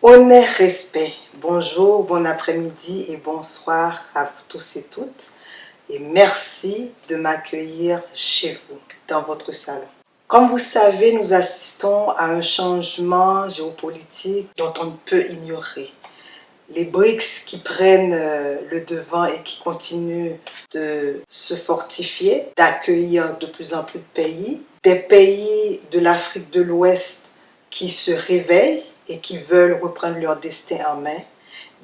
Honneur, respect. Bonjour, bon après-midi et bonsoir à vous tous et toutes. Et merci de m'accueillir chez vous, dans votre salon. Comme vous savez, nous assistons à un changement géopolitique dont on ne peut ignorer. Les BRICS qui prennent le devant et qui continuent de se fortifier, d'accueillir de plus en plus de pays. Des pays de l'Afrique de l'Ouest qui se réveillent et qui veulent reprendre leur destin en main.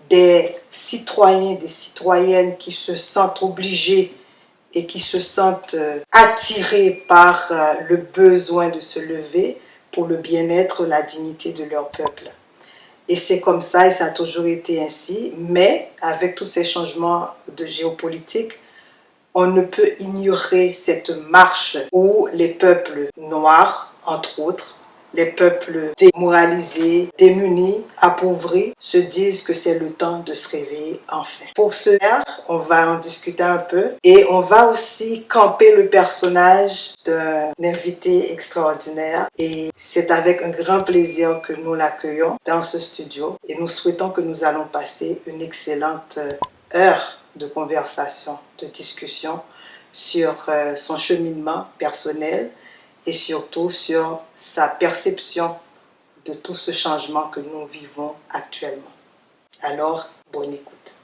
Des citoyens, des citoyennes qui se sentent obligés et qui se sentent attirés par le besoin de se lever pour le bien-être, la dignité de leur peuple. Et c'est comme ça, et ça a toujours été ainsi, mais avec tous ces changements de géopolitique, on ne peut ignorer cette marche où les peuples noirs, entre autres, les peuples démoralisés, démunis, appauvris, se disent que c'est le temps de se réveiller enfin. Pour ce faire, on va en discuter un peu et on va aussi camper le personnage d'un invité extraordinaire. Et c'est avec un grand plaisir que nous l'accueillons dans ce studio et nous souhaitons que nous allons passer une excellente heure de conversation, de discussion sur son cheminement personnel et surtout sur sa perception de tout ce changement que nous vivons actuellement. Alors, bonne écoute.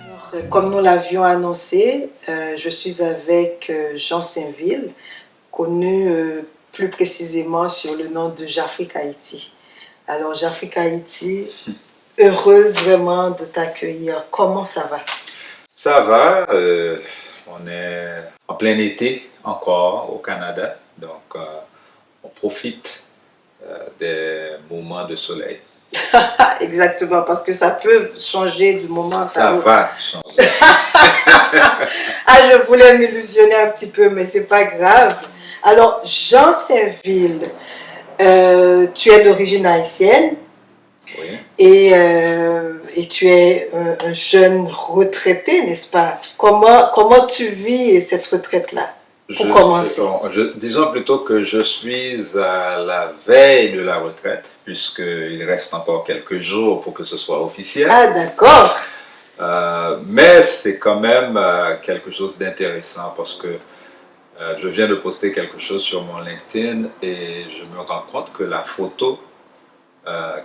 Alors, comme nous l'avions annoncé, je suis avec Jean Saint-Ville, connu plus précisément sur le nom de Jafrique Haïti. Alors, Jafrique Haïti, heureuse vraiment de t'accueillir. Comment ça va? Ça va, on est en plein été encore au Canada, donc on profite des moments de soleil. Exactement, parce que ça peut changer du moment à Ça l'autre. va changer. Ah, je voulais m'illusionner un petit peu, mais c'est pas grave. Alors, Jean Saint-Ville, tu es d'origine haïtienne. Oui. Et tu es un jeune retraité, n'est-ce pas? Comment tu vis cette retraite-là? Pour commencer. Disons plutôt que je suis à la veille de la retraite, puisqu'il reste encore quelques jours pour que ce soit officiel. Ah, d'accord. Mais c'est quand même quelque chose d'intéressant parce que je viens de poster quelque chose sur mon LinkedIn et je me rends compte que la photo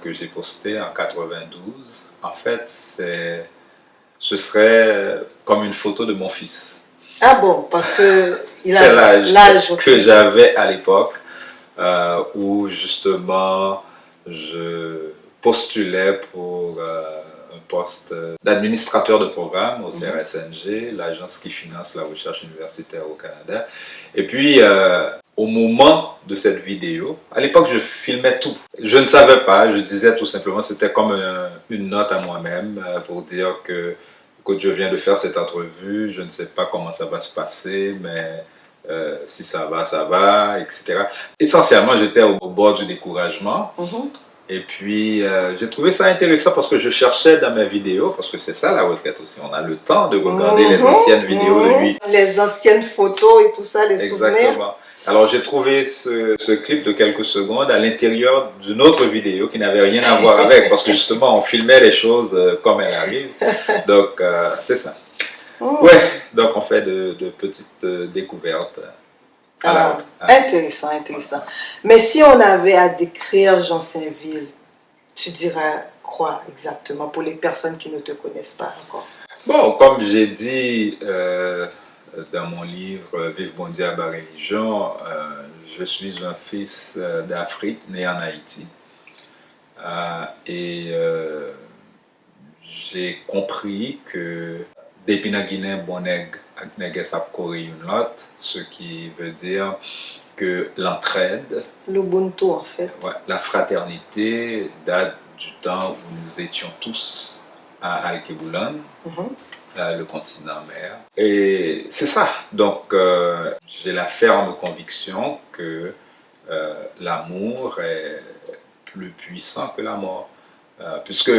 que j'ai postée en 92, en fait, ce serait comme une photo de mon fils. Ah bon, parce que c'est l'âge okay, que j'avais à l'époque où justement je postulais pour un poste d'administrateur de programme au CRSNG, l'agence qui finance la recherche universitaire au Canada. Et puis, au moment de cette vidéo, à l'époque, je filmais tout. Je ne savais pas, je disais tout simplement, c'était comme une note à moi-même pour dire que, écoute, je viens de faire cette entrevue, je ne sais pas comment ça va se passer, mais si ça va, etc. Essentiellement, j'étais au bord du découragement. Et puis, j'ai trouvé ça intéressant parce que je cherchais dans mes vidéos, parce que c'est ça la retraite aussi, on a le temps de regarder les anciennes vidéos de lui. Les anciennes photos et tout ça, les souvenirs. Exactement. Alors, j'ai trouvé ce clip de quelques secondes à l'intérieur d'une autre vidéo qui n'avait rien à voir avec, parce que justement, on filmait les choses comme elles arrivent. Donc, c'est ça. Ouais, donc on fait de petites découvertes. Intéressant, intéressant. Mais si on avait à décrire Jean Saint-Ville, tu dirais quoi exactement pour les personnes qui ne te connaissent pas encore? Bon, comme j'ai dit dans mon livre Vive bon Dieu à ma religion, je suis un fils d'Afrique né en Haïti. Et j'ai compris que depuis la Guinée, bon nèg sap kore yon lot, ce qui veut dire que l'entraide, l'Ubuntu en fait, ouais, la fraternité date du temps où nous étions tous à Al-Keboulan, le continent mer. Et c'est ça. Donc, j'ai la ferme conviction que l'amour est plus puissant que la mort. Puisque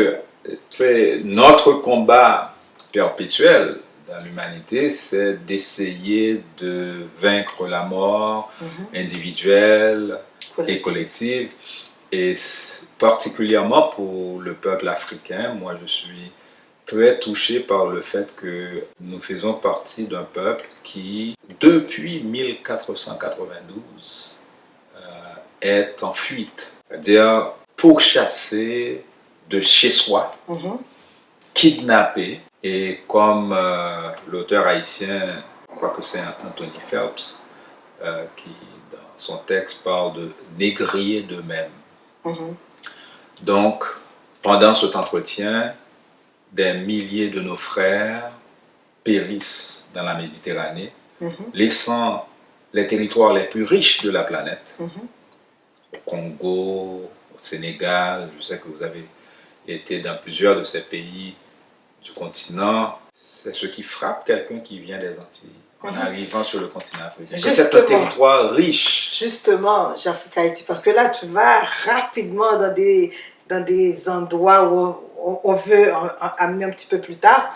c'est notre combat perpétuel dans l'humanité, c'est d'essayer de vaincre la mort individuelle et collective. Et particulièrement pour le peuple africain, moi je suis très touché par le fait que nous faisons partie d'un peuple qui, depuis 1492, est en fuite. C'est-à-dire pourchassé de chez soi, kidnappé. Et comme l'auteur haïtien, je crois que c'est Anthony Phelps, qui dans son texte parle de négrier d'eux-mêmes. Donc, pendant cet entretien, des milliers de nos frères périssent dans la Méditerranée, laissant les territoires les plus riches de la planète, au Congo, au Sénégal. Je sais que vous avez été dans plusieurs de ces pays du continent. C'est ce qui frappe quelqu'un qui vient des Antilles en arrivant sur le continent africain. C'est un territoire riche. Justement, j'Afrique Haïti, parce que là, tu vas rapidement dans des endroits où on veut amener un petit peu plus tard.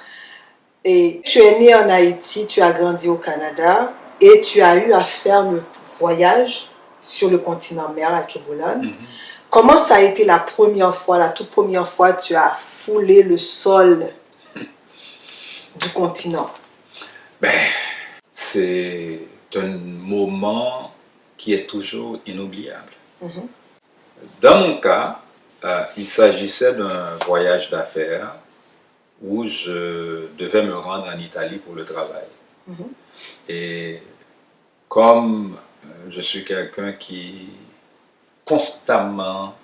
Et tu es né en Haïti, tu as grandi au Canada et tu as eu à faire le voyage sur le continent mer à Kéboulane. Comment ça a été la première fois, la toute première fois que tu as foulé le sol du continent? C'est un moment qui est toujours inoubliable. Dans mon cas, il s'agissait d'un voyage d'affaires où je devais me rendre en Italie pour le travail. Et comme je suis quelqu'un qui constamment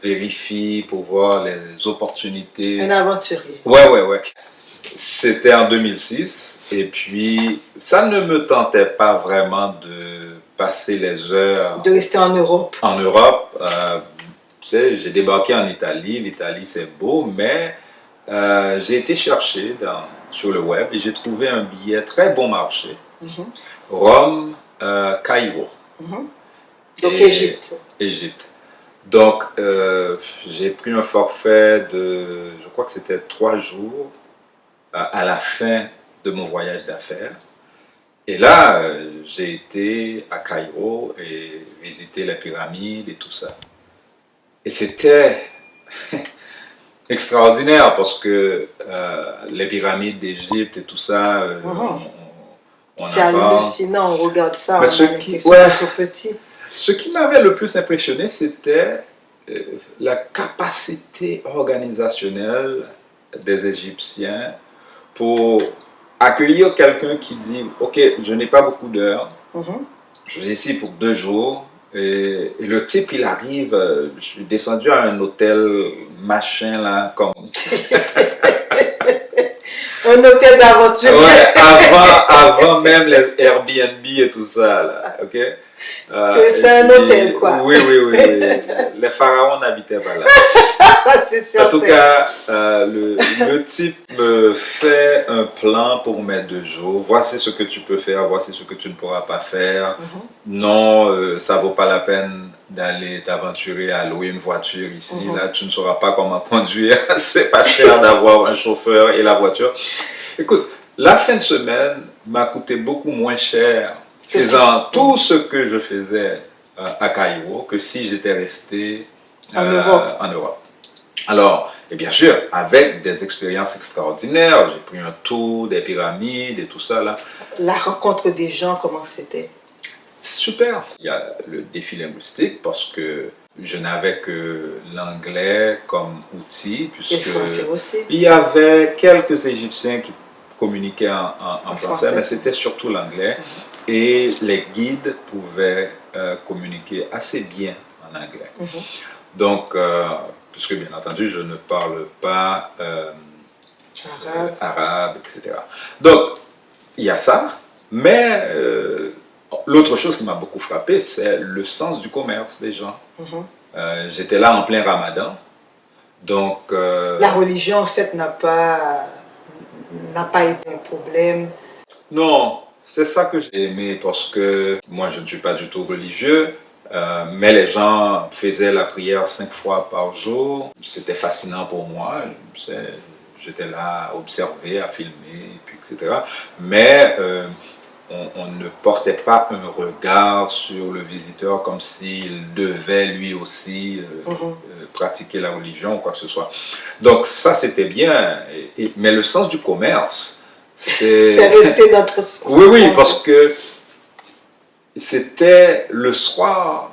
vérifie pour voir les opportunités. Un aventurier. Ouais. C'était en 2006 et puis ça ne me tentait pas vraiment de passer les heures. De rester en Europe. En Europe, tu sais, j'ai débarqué en Italie. L'Italie c'est beau, mais j'ai été chercher sur le web et j'ai trouvé un billet très bon marché. Rome, Caïro. Donc Égypte. Égypte. Donc j'ai pris un forfait de, je crois que c'était 3 jours à la fin de mon voyage d'affaires. Et là, j'ai été à Caïro et visité les pyramides et tout ça. Et c'était extraordinaire parce que les pyramides d'Égypte et tout ça, c'est hallucinant, on regarde ça, mais on a l'impression d'être petit. Ce qui m'avait le plus impressionné, c'était la capacité organisationnelle des Égyptiens pour accueillir quelqu'un qui dit « Ok, je n'ai pas beaucoup d'heures, je suis ici pour 2 jours. » Et le type, il arrive, je suis descendu à un hôtel machin là, comme... Un hôtel d'aventure. Ouais, avant même les Airbnb et tout ça là, ok? C'est un hôtel quoi. Oui. Les pharaons n'habitaient pas là. Ça c'est certain. En tout cas, le type me fait un plan pour mes 2 jours. Voici ce que tu peux faire, voici ce que tu ne pourras pas faire. Non, ça vaut pas la peine d'aller t'aventurer à louer une voiture ici. Là, tu ne sauras pas comment conduire. C'est pas cher d'avoir un chauffeur et la voiture. Écoute, la fin de semaine m'a coûté beaucoup moins cher faisant tout ce que je faisais à Caïro que si j'étais resté en Europe. Alors, et bien sûr, avec des expériences extraordinaires, j'ai pris un tour des pyramides et tout ça là. La rencontre des gens, comment c'était? Super. Il y a le défi linguistique parce que je n'avais que l'anglais comme outil. Puisque et le français aussi. Il y avait quelques Égyptiens qui communiquaient en français, mais c'était surtout l'anglais. Et les guides pouvaient communiquer assez bien en anglais. Donc, puisque bien entendu, je ne parle pas arabe, etc. Donc, il y a ça, mais l'autre chose qui m'a beaucoup frappé, c'est le sens du commerce des gens. J'étais là en plein Ramadan, donc... La religion, en fait, n'a pas été un problème. Non, c'est ça que j'ai aimé, parce que moi, je ne suis pas du tout religieux, mais les gens faisaient la prière 5 fois par jour. C'était fascinant pour moi. j'étais là à observer, à filmer, et puis, etc. Mais on ne portait pas un regard sur le visiteur comme s'il devait lui aussi pratiquer la religion ou quoi que ce soit. Donc ça, c'était bien. Mais le sens du commerce, c'est resté notre source. Oui, oui, parce que c'était le soir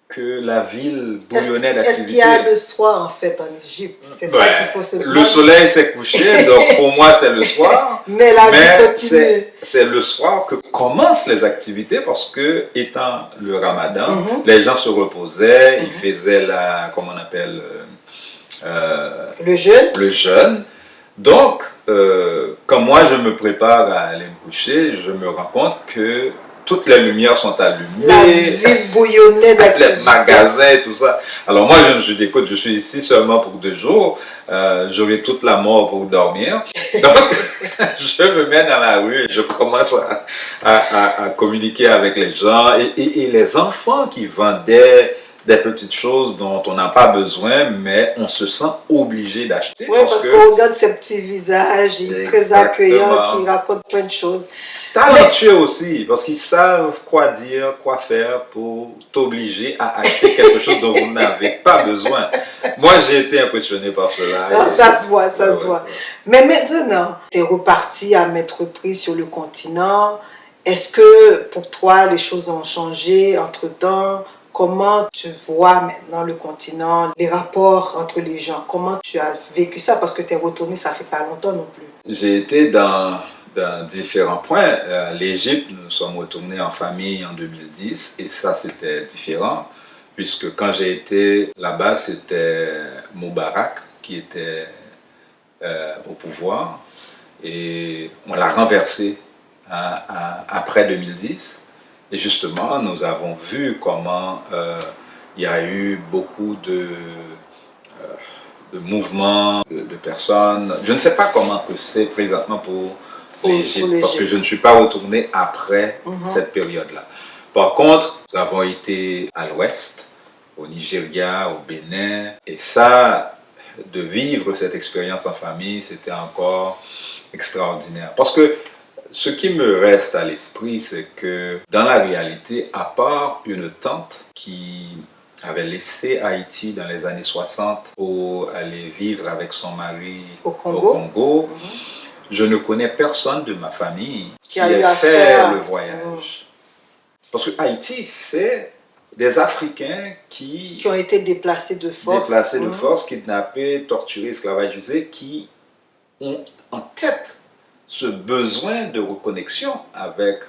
que la ville bouillonnait d'activité. Est-ce qu'il y a le soir en fait en Égypte? C'est ça qu'il faut se demander. Le soleil s'est couché, donc pour moi c'est le soir. Mais la vie continue. C'est le soir que commencent les activités parce que, étant le ramadan, les gens se reposaient, ils faisaient comment on appelle, le jeûne. Le jeûne. Donc, quand moi je me prépare à aller me coucher, je me rends compte que toutes les lumières sont allumées. La ville bouillonnait d'activité. Les magasins et tout ça. Alors moi, je me suis dit, écoute, je suis ici seulement pour 2 jours. J'aurai toute la mort pour dormir. Donc, je me mets dans la rue et je commence à communiquer avec les gens. Et les enfants qui vendaient des petites choses dont on n'a pas besoin, mais on se sent obligé d'acheter. Oui, parce qu'on regarde ces petits visages, très accueillants, qui racontent plein de choses. Talentueux aussi, parce qu'ils savent quoi dire, quoi faire pour t'obliger à acheter quelque chose dont vous n'avez pas besoin. Moi, j'ai été impressionné par cela. Non, ça se voit, ça se voit. Mais maintenant, tu es reparti à mettre prix sur le continent. Est-ce que pour toi, les choses ont changé entre-temps? Comment tu vois maintenant le continent, les rapports entre les gens? Comment tu as vécu ça? Parce que tu es retourné, ça fait pas longtemps non plus. J'ai été dans différents points. L'Égypte, nous sommes retournés en famille en 2010 et ça, c'était différent. Puisque quand j'ai été là-bas, c'était Moubarak qui était au pouvoir et on l'a renversé après 2010. Et justement, nous avons vu comment il y a eu beaucoup de mouvements, de personnes. Je ne sais pas comment que c'est présentement pour l'Égypte, parce que je ne suis pas retourné après cette période-là. Par contre, nous avons été à l'ouest, au Nigeria, au Bénin, et ça, de vivre cette expérience en famille, c'était encore extraordinaire. Parce que ce qui me reste à l'esprit, c'est que dans la réalité, à part une tante qui avait laissé Haïti dans les années 60 pour aller vivre avec son mari au Congo, je ne connais personne de ma famille qui a fait le voyage. Parce que Haïti, c'est des Africains qui ont été déplacés de force, kidnappés, torturés, esclavagisés, qui ont en tête ce besoin de reconnexion avec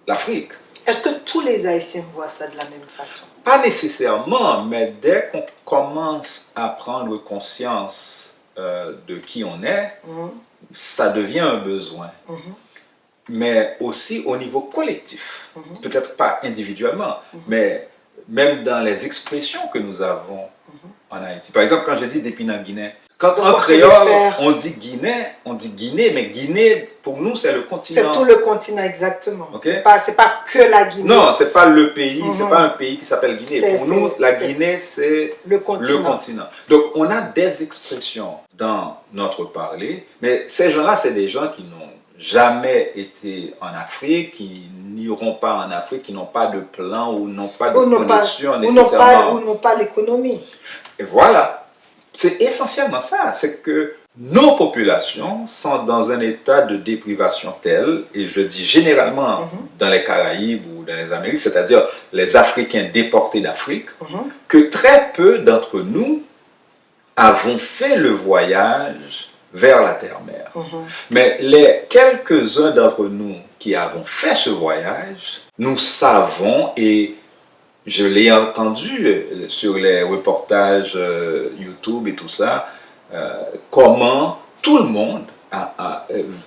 l'Afrique. Est-ce que tous les Haïtiens voient ça de la même façon? Pas nécessairement, mais dès qu'on commence à prendre conscience de qui on est, ça devient un besoin. Mais aussi au niveau collectif, peut-être pas individuellement, mais même dans les expressions que nous avons en Haïti. Par exemple, quand je dis d'Épinal-Guinée, quand en créole, on dit Guinée, mais Guinée, pour nous, c'est le continent. C'est tout le continent, exactement. Okay? C'est pas que la Guinée. Non, c'est pas le pays, c'est pas un pays qui s'appelle Guinée. Pour nous, la Guinée, c'est le continent. Donc, on a des expressions dans notre parler, mais ces gens-là, c'est des gens qui n'ont jamais été en Afrique, qui n'iront pas en Afrique, qui n'ont pas de plan ou n'ont pas de connexion nécessairement. Ou n'ont pas l'économie. Et voilà. C'est essentiellement ça, c'est que nos populations sont dans un état de déprivation tel, et je dis généralement dans les Caraïbes ou dans les Amériques, c'est-à-dire les Africains déportés d'Afrique, que très peu d'entre nous avons fait le voyage vers la terre-mère. Mais les quelques-uns d'entre nous qui avons fait ce voyage, nous savons, et je l'ai entendu sur les reportages YouTube et tout ça, comment tout le monde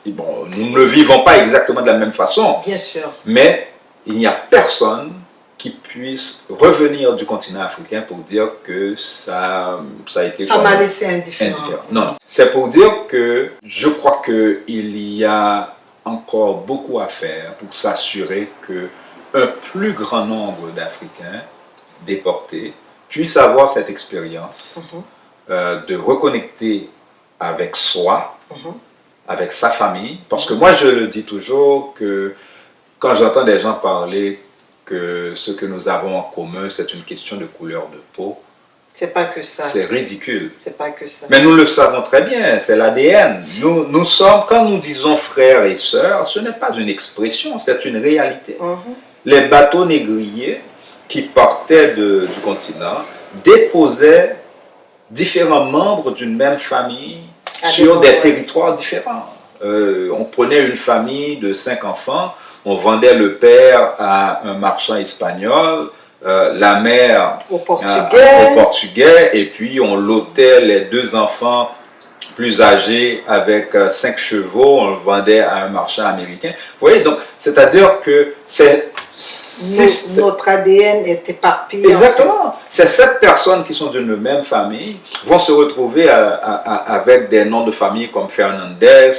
bon, nous ne le vivons pas exactement de la même façon. Bien sûr. Mais il n'y a personne qui puisse revenir du continent africain pour dire que ça a été... Ça m'a laissé indifférent. Non. C'est pour dire que je crois qu'il y a encore beaucoup à faire pour s'assurer que un plus grand nombre d'Africains déportés puissent avoir cette expérience de reconnecter avec soi avec sa famille. Parce que moi, je le dis toujours que quand j'entends des gens parler que ce que nous avons en commun, c'est une question de couleur de peau, c'est pas que ça. C'est ridicule. C'est pas que ça. Mais nous le savons très bien, c'est l'ADN. Nous sommes, quand nous disons frères et sœurs, ce n'est pas une expression, c'est une réalité. Les bateaux négriers qui partaient du continent déposaient différents membres d'une même famille sur des territoires différents. On prenait une famille de 5 enfants, on vendait le père à un marchand espagnol, la mère au Portugais, et puis on lotait les 2 enfants plus âgés avec 5 chevaux, on le vendait à un marchand américain. Vous voyez, donc, c'est-à-dire que notre ADN est éparpillé. Exactement. C'est 7 personnes qui sont d'une même famille vont se retrouver avec des noms de famille comme Fernandez,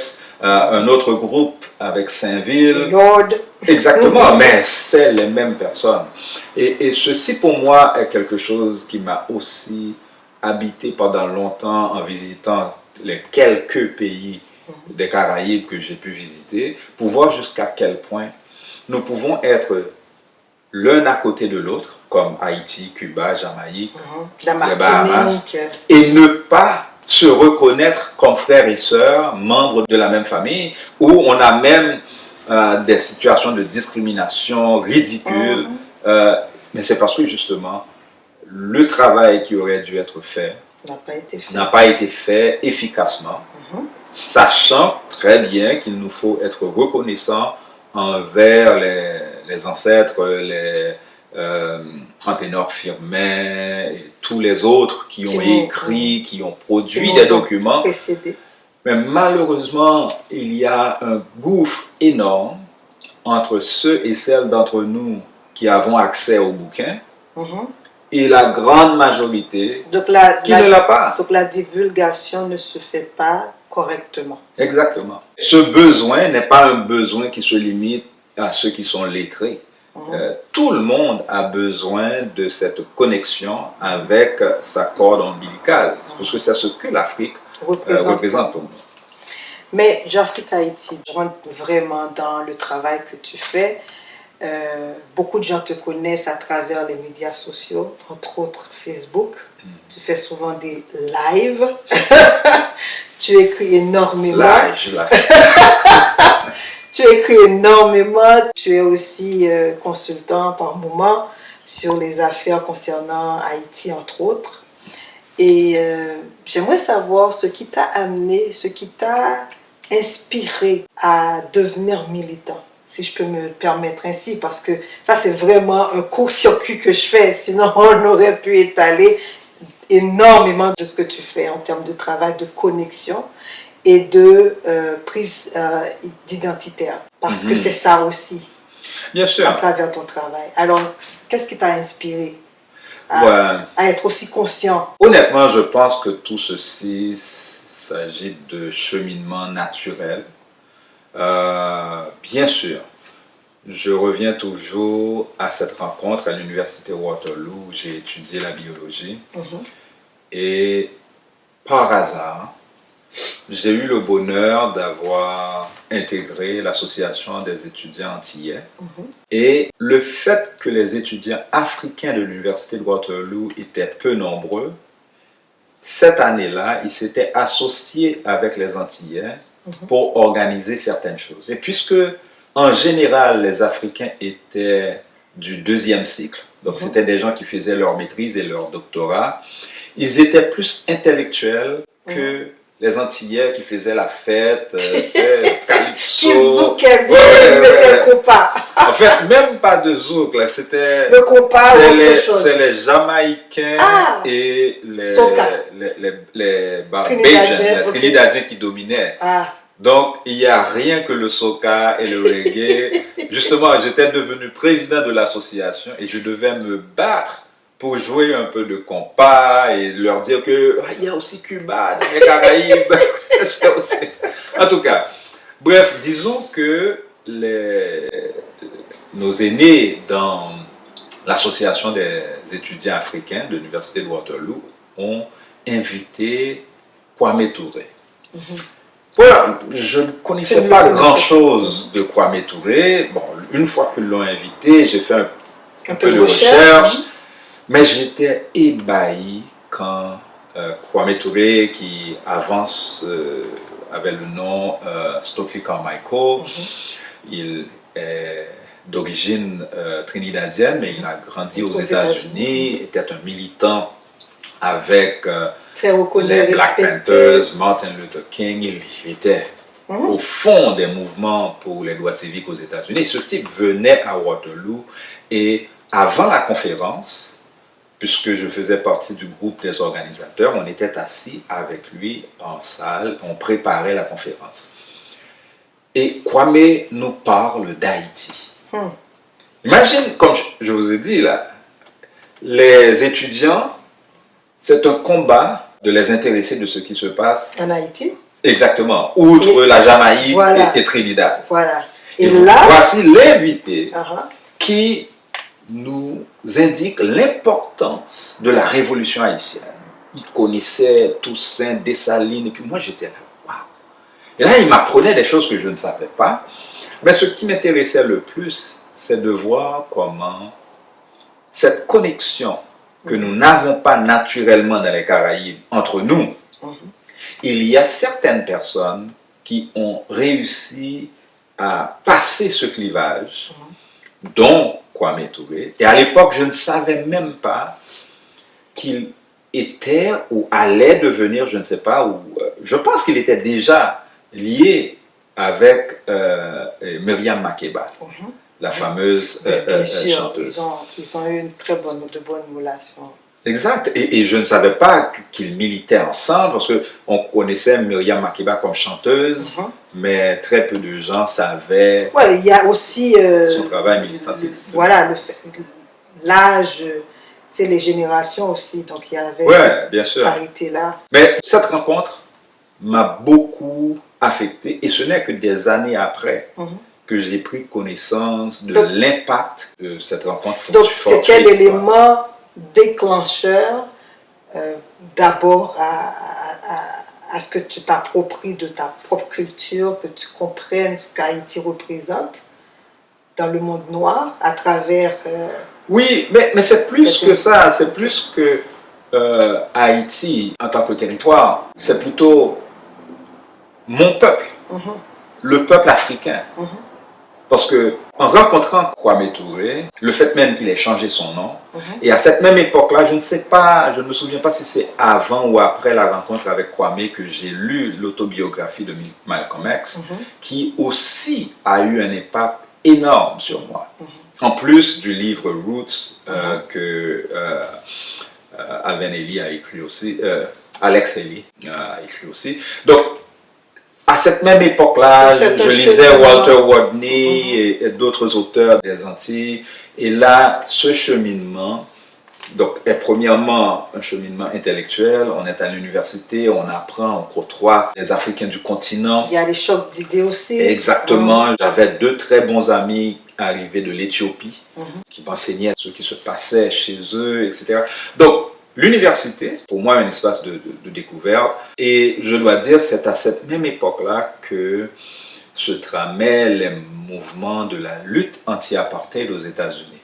un autre groupe avec Saint-Ville. Lord. Exactement, mais c'est les mêmes personnes. Et ceci pour moi est quelque chose qui m'a aussi habité pendant longtemps en visitant les quelques pays des Caraïbes que j'ai pu visiter, pour voir jusqu'à quel point nous pouvons être l'un à côté de l'autre, comme Haïti, Cuba, Jamaïque, les Bahamas, et ne pas se reconnaître comme frères et sœurs, membres de la même famille, où on a même des situations de discrimination ridicules. Mais c'est parce que justement, le travail qui aurait dû être fait n'a pas été fait efficacement, sachant très bien qu'il nous faut être reconnaissants envers les ancêtres, les Anténor Firmin, et tous les autres qui ont écrit, qui ont produit des documents. Mais malheureusement, il y a un gouffre énorme entre ceux et celles d'entre nous qui avons accès aux bouquins et la grande majorité qui ne l'a pas. Donc la divulgation ne se fait pas correctement. Exactement. Ce besoin n'est pas un besoin qui se limite à ceux qui sont lettrés. Tout le monde a besoin de cette connexion avec sa corde ombilicale, parce que c'est ce que l'Afrique représente pour nous. Mais j'Afrique Haïti, je rentre vraiment dans le travail que tu fais. Beaucoup de gens te connaissent à travers les médias sociaux, entre autres Facebook. Tu fais souvent des lives. Tu écris énormément. Tu écris énormément. Tu es aussi consultant par moment sur les affaires concernant Haïti, entre autres. Et j'aimerais savoir ce qui t'a amené, ce qui t'a inspiré à devenir militant, si je peux me permettre ainsi, parce que ça c'est vraiment un court-circuit que je fais, sinon on aurait pu étaler énormément de ce que tu fais en termes de travail, de connexion et de prise d'identitaire, parce que c'est ça aussi, bien sûr, à travers ton travail. Alors, qu'est-ce qui t'a inspiré à être aussi conscient? Honnêtement, je pense que tout ceci s'agit de cheminement naturel. Bien sûr, je reviens toujours à cette rencontre à l'université Waterloo où j'ai étudié la biologie. Et par hasard, j'ai eu le bonheur d'avoir intégré l'association des étudiants antillais. Et le fait que les étudiants africains de l'université de Waterloo étaient peu nombreux, cette année-là, ils s'étaient associés avec les Antillais pour organiser certaines choses. Et puisque, en général, les Africains étaient du 2e cycle, donc c'était des gens qui faisaient leur maîtrise et leur doctorat, ils étaient plus intellectuels que les Antillais qui faisaient la fête, calypso. Qui zoukaient bien, ils mettaient le compas. En fait, même pas de zouk, là, c'était... Le compas ou autre chose. C'est les Jamaïcains et les Trinidadiens qui dominaient. Donc, il n'y a rien que le soca et le reggae. Justement, j'étais devenu président de l'association et je devais me battre pour jouer un peu de compas et leur dire que il y a aussi Cuba dans les Caraïbes. En tout cas, bref, disons que nos aînés dans l'association des étudiants africains de l'université de Waterloo ont invité Kwame Touré. Voilà, je ne connaissais Je pas ne le connaissais grand-chose de Kwame Touré. Bon, une fois qu'ils l'ont invité, j'ai fait un peu de recherche. recherche, mais j'étais ébahi quand Kwame Touré, qui avance avait le nom Stokely Carmichael, il est d'origine trinidadienne, mais il a grandi aux États-Unis, était un militant avec Très reconnu, les Black respecté. Panthers, Martin Luther King, il était au fond des mouvements pour les droits civiques aux États-Unis. Ce type venait à Waterloo et avant la conférence, puisque je faisais partie du groupe des organisateurs, on était assis avec lui en salle, on préparait la conférence. Et Kwame nous parle d'Haïti. Imagine, comme je vous ai dit là, les étudiants, c'est un combat de les intéresser de ce qui se passe En Haïti. Exactement, outre la Jamaïque voilà, et Trinidad. Voilà. Et là, voici l'invité qui nous indique l'importance de la révolution haïtienne. Il connaissait Toussaint, Dessalines, et puis moi j'étais là, waouh. Et là, il m'apprenait des choses que je ne savais pas. Mais ce qui m'intéressait le plus, c'est de voir comment cette connexion que nous n'avons pas naturellement dans les Caraïbes entre nous, il y a certaines personnes qui ont réussi à passer ce clivage, dont Kwame Touré. Et à l'époque, je ne savais même pas qu'il était ou allait devenir, je ne sais pas, ou je pense qu'il était déjà lié avec Myriam Makeba, la fameuse chanteuse. Ils ont eu de bonnes relations. Exact. Et je ne savais pas qu'ils militaient ensemble parce qu'on connaissait Myriam Makeba comme chanteuse, mais très peu de gens savaient il y a aussi son travail militantiste. Voilà, l'âge, c'est les générations aussi, donc il y avait cette disparité-là. Mais cette rencontre m'a beaucoup affecté et ce n'est que des années après que j'ai pris connaissance de l'impact de cette rencontre. Donc c'était l'élément déclencheur d'abord à ce que tu t'appropries de ta propre culture, que tu comprennes ce qu'Haïti représente dans le monde noir à travers... Oui, mais c'est plus que ça, c'est plus que Haïti en tant que territoire, c'est plutôt mon peuple, le peuple africain. Parce que en rencontrant Kwame Touré, le fait même qu'il ait changé son nom, et à cette même époque-là, je ne me souviens pas si c'est avant ou après la rencontre avec Kwame que j'ai lu l'autobiographie de Malcolm X, qui aussi a eu un impact énorme sur moi. En plus du livre Roots que Alvin Ailey a écrit aussi, Alex Haley a écrit aussi. Donc, à cette même époque-là, je lisais Walter Rodney et d'autres auteurs des Antilles. Et là, ce cheminement, donc, est premièrement un cheminement intellectuel. On est à l'université, on apprend, on côtoie les Africains du continent. Il y a les chocs d'idées aussi. Exactement. J'avais deux très bons amis arrivés de l'Éthiopie qui m'enseignaient ce qui se passait chez eux, etc. Donc, l'université, pour moi, est un espace de découverte. Et je dois dire, c'est à cette même époque-là que se tramaient les mouvements de la lutte anti-apartheid aux États-Unis.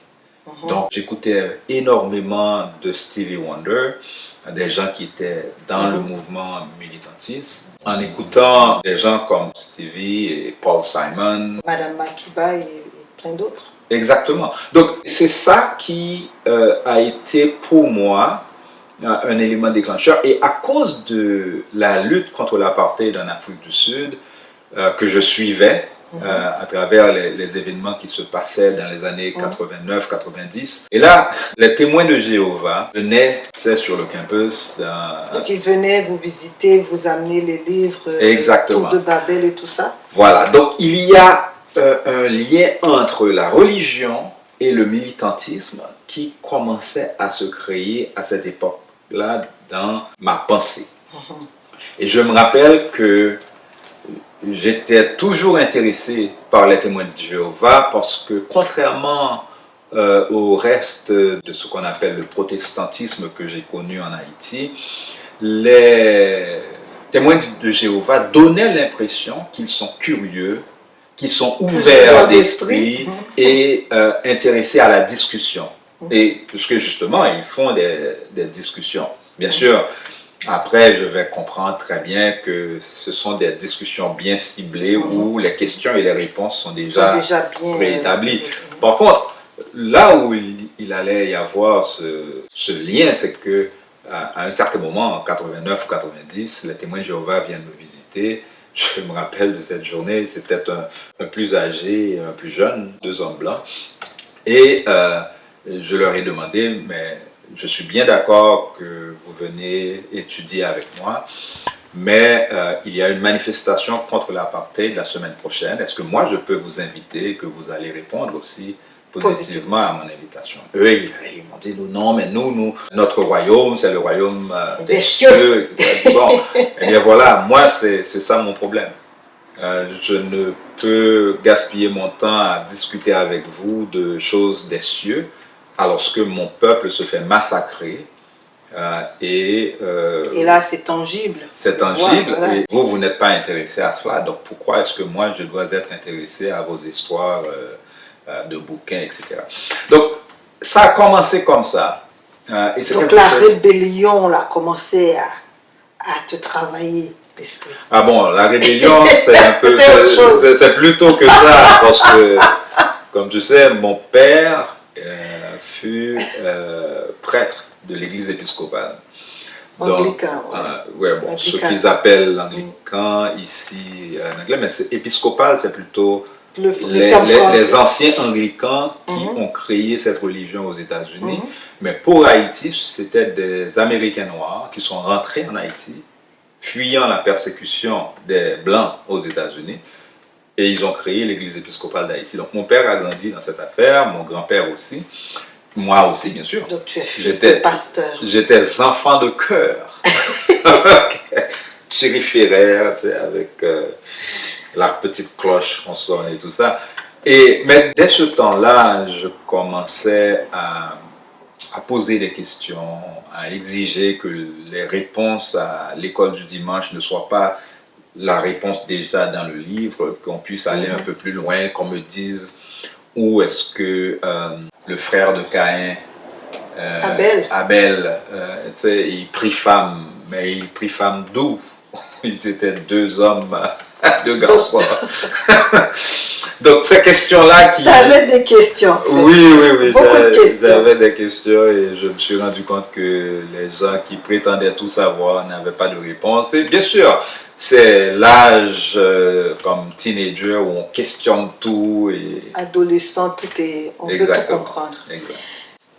Donc, j'écoutais énormément de Stevie Wonder, des gens qui étaient dans le mouvement militantiste, en écoutant des gens comme Stevie et Paul Simon. Madame Makeba et plein d'autres. Exactement. Donc, c'est ça qui a été pour moi un élément déclencheur. Et à cause de la lutte contre l'apartheid en Afrique du Sud, que je suivais à travers les événements qui se passaient dans les années 89-90. Et là, les témoins de Jéhovah venaient, sur le campus. Donc ils venaient vous visiter, vous amener les livres, Exactement. Tour de Babel et tout ça. Voilà, donc il y a un lien entre la religion et le militantisme qui commençait à se créer à cette époque-là dans ma pensée. Et je me rappelle que j'étais toujours intéressé par les témoins de Jéhovah parce que contrairement au reste de ce qu'on appelle le protestantisme que j'ai connu en Haïti, les témoins de Jéhovah donnaient l'impression qu'ils sont curieux, qu'ils sont ouverts d'esprit et intéressés à la discussion. Et puisque justement, ils font des discussions. Bien sûr, après, je vais comprendre très bien que ce sont des discussions bien ciblées où les questions et les réponses sont déjà bien préétablies. Par contre, là où il allait y avoir ce lien, c'est que à un certain moment, en 89 ou 90, les témoins de Jéhovah viennent me visiter. Je me rappelle de cette journée, c'était un plus âgé et un plus jeune, 2 hommes blancs. Et je leur ai demandé, mais je suis bien d'accord que vous venez étudier avec moi, mais il y a une manifestation contre l'apartheid la semaine prochaine. Est-ce que moi je peux vous inviter et que vous allez répondre aussi positivement à mon invitation? Eux, ils m'ont dit non, mais nous, notre royaume, c'est le royaume des cieux, etc. Bon, et bien voilà, moi, c'est ça mon problème. Je ne peux gaspiller mon temps à discuter avec vous de choses des cieux, alors que mon peuple se fait massacrer. Et là, c'est tangible. C'est tangible, voilà. Et vous n'êtes pas intéressé à cela. Donc pourquoi est-ce que moi, je dois être intéressé à vos histoires de bouquins, etc. Donc, ça a commencé comme ça. Et donc la rébellion a commencé à te travailler l'esprit. Ah bon, la rébellion, c'est un peu... c'est plutôt que ça, parce que, comme tu sais, mon père fut prêtre de l'église épiscopale. Anglican. Ouais, bon, ce qu'ils appellent l'anglican ici en anglais, mais c'est épiscopal, c'est plutôt les anciens anglicans qui ont créé cette religion aux États-Unis. Mais pour Haïti, c'était des Américains noirs qui sont rentrés en Haïti, fuyant la persécution des Blancs aux États-Unis, et ils ont créé l'église épiscopale d'Haïti. Donc mon père a grandi dans cette affaire, mon grand-père aussi. Moi aussi, bien sûr. Donc tu es fils de pasteur. J'étais enfant de chœur. Chériféraire, tu sais, avec la petite cloche qu'on sonne et tout ça. Mais dès ce temps-là, je commençais à poser des questions, à exiger que les réponses à l'école du dimanche ne soient pas la réponse déjà dans le livre, qu'on puisse aller un peu plus loin, qu'on me dise où est-ce que le frère de Caïn, Abel, il prit femme, mais il prit femme d'où? Ils étaient 2 hommes, 2 garçons. Donc ces questions-là qui... Tu avais des questions. Oui, beaucoup de questions. J'avais des questions et je me suis rendu compte que les gens qui prétendaient tout savoir n'avaient pas de réponse. Et bien sûr, c'est l'âge comme teenager où on questionne tout. Et... Adolescent, on veut tout comprendre. Exactement.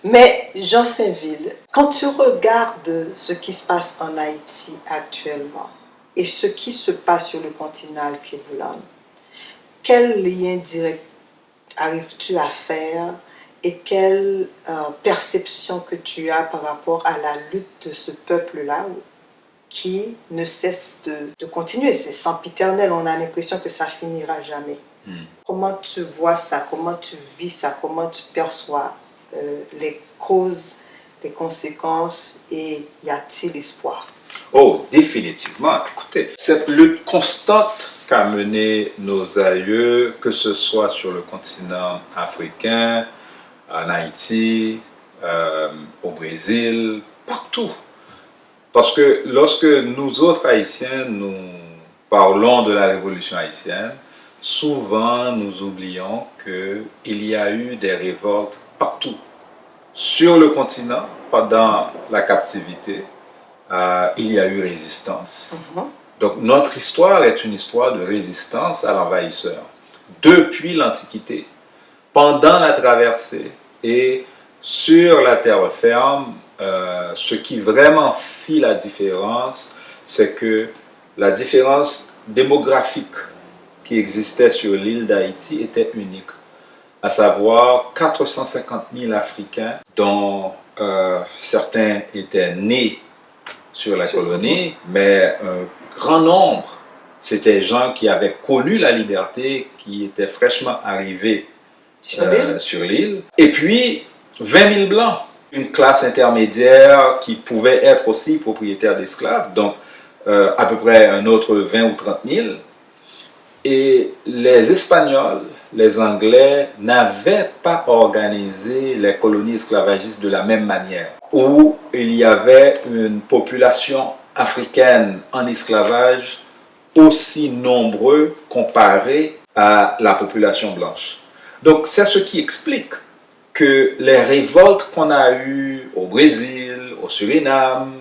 Mais Jean Saint-Ville, quand tu regardes ce qui se passe en Haïti actuellement et ce qui se passe sur le continent Al-Kiboulan, quel lien direct arrives-tu à faire et quelle perception que tu as par rapport à la lutte de ce peuple-là qui ne cesse de continuer? C'est sempiternel, on a l'impression que ça finira jamais. Comment tu vois ça? Comment tu vis ça? Comment tu perçois les causes, les conséquences et y a-t-il espoir? Oh, définitivement. Écoutez, cette lutte constante qu'a menée nos aïeux, que ce soit sur le continent africain, en Haïti, au Brésil, partout. Parce que lorsque nous autres Haïtiens, nous parlons de la révolution haïtienne, souvent nous oublions qu'il y a eu des révoltes partout. Sur le continent, pendant la captivité, il y a eu résistance. Donc notre histoire est une histoire de résistance à l'envahisseur. Depuis l'Antiquité, pendant la traversée et sur la terre ferme, ce qui vraiment fit la différence, c'est que la différence démographique qui existait sur l'île d'Haïti était unique. À savoir 450 000 Africains, dont certains étaient nés sur la colonie, mais un grand nombre, c'était des gens qui avaient connu la liberté, qui étaient fraîchement arrivés sur l'île. Et puis, 20 000 Blancs, une classe intermédiaire qui pouvait être aussi propriétaire d'esclaves. Donc, à peu près un autre 20 ou 30 000. Et les Espagnols, les Anglais n'avaient pas organisé les colonies esclavagistes de la même manière, où il y avait une population africaine en esclavage aussi nombreux comparé à la population blanche. Donc c'est ce qui explique que les révoltes qu'on a eues au Brésil, au Suriname,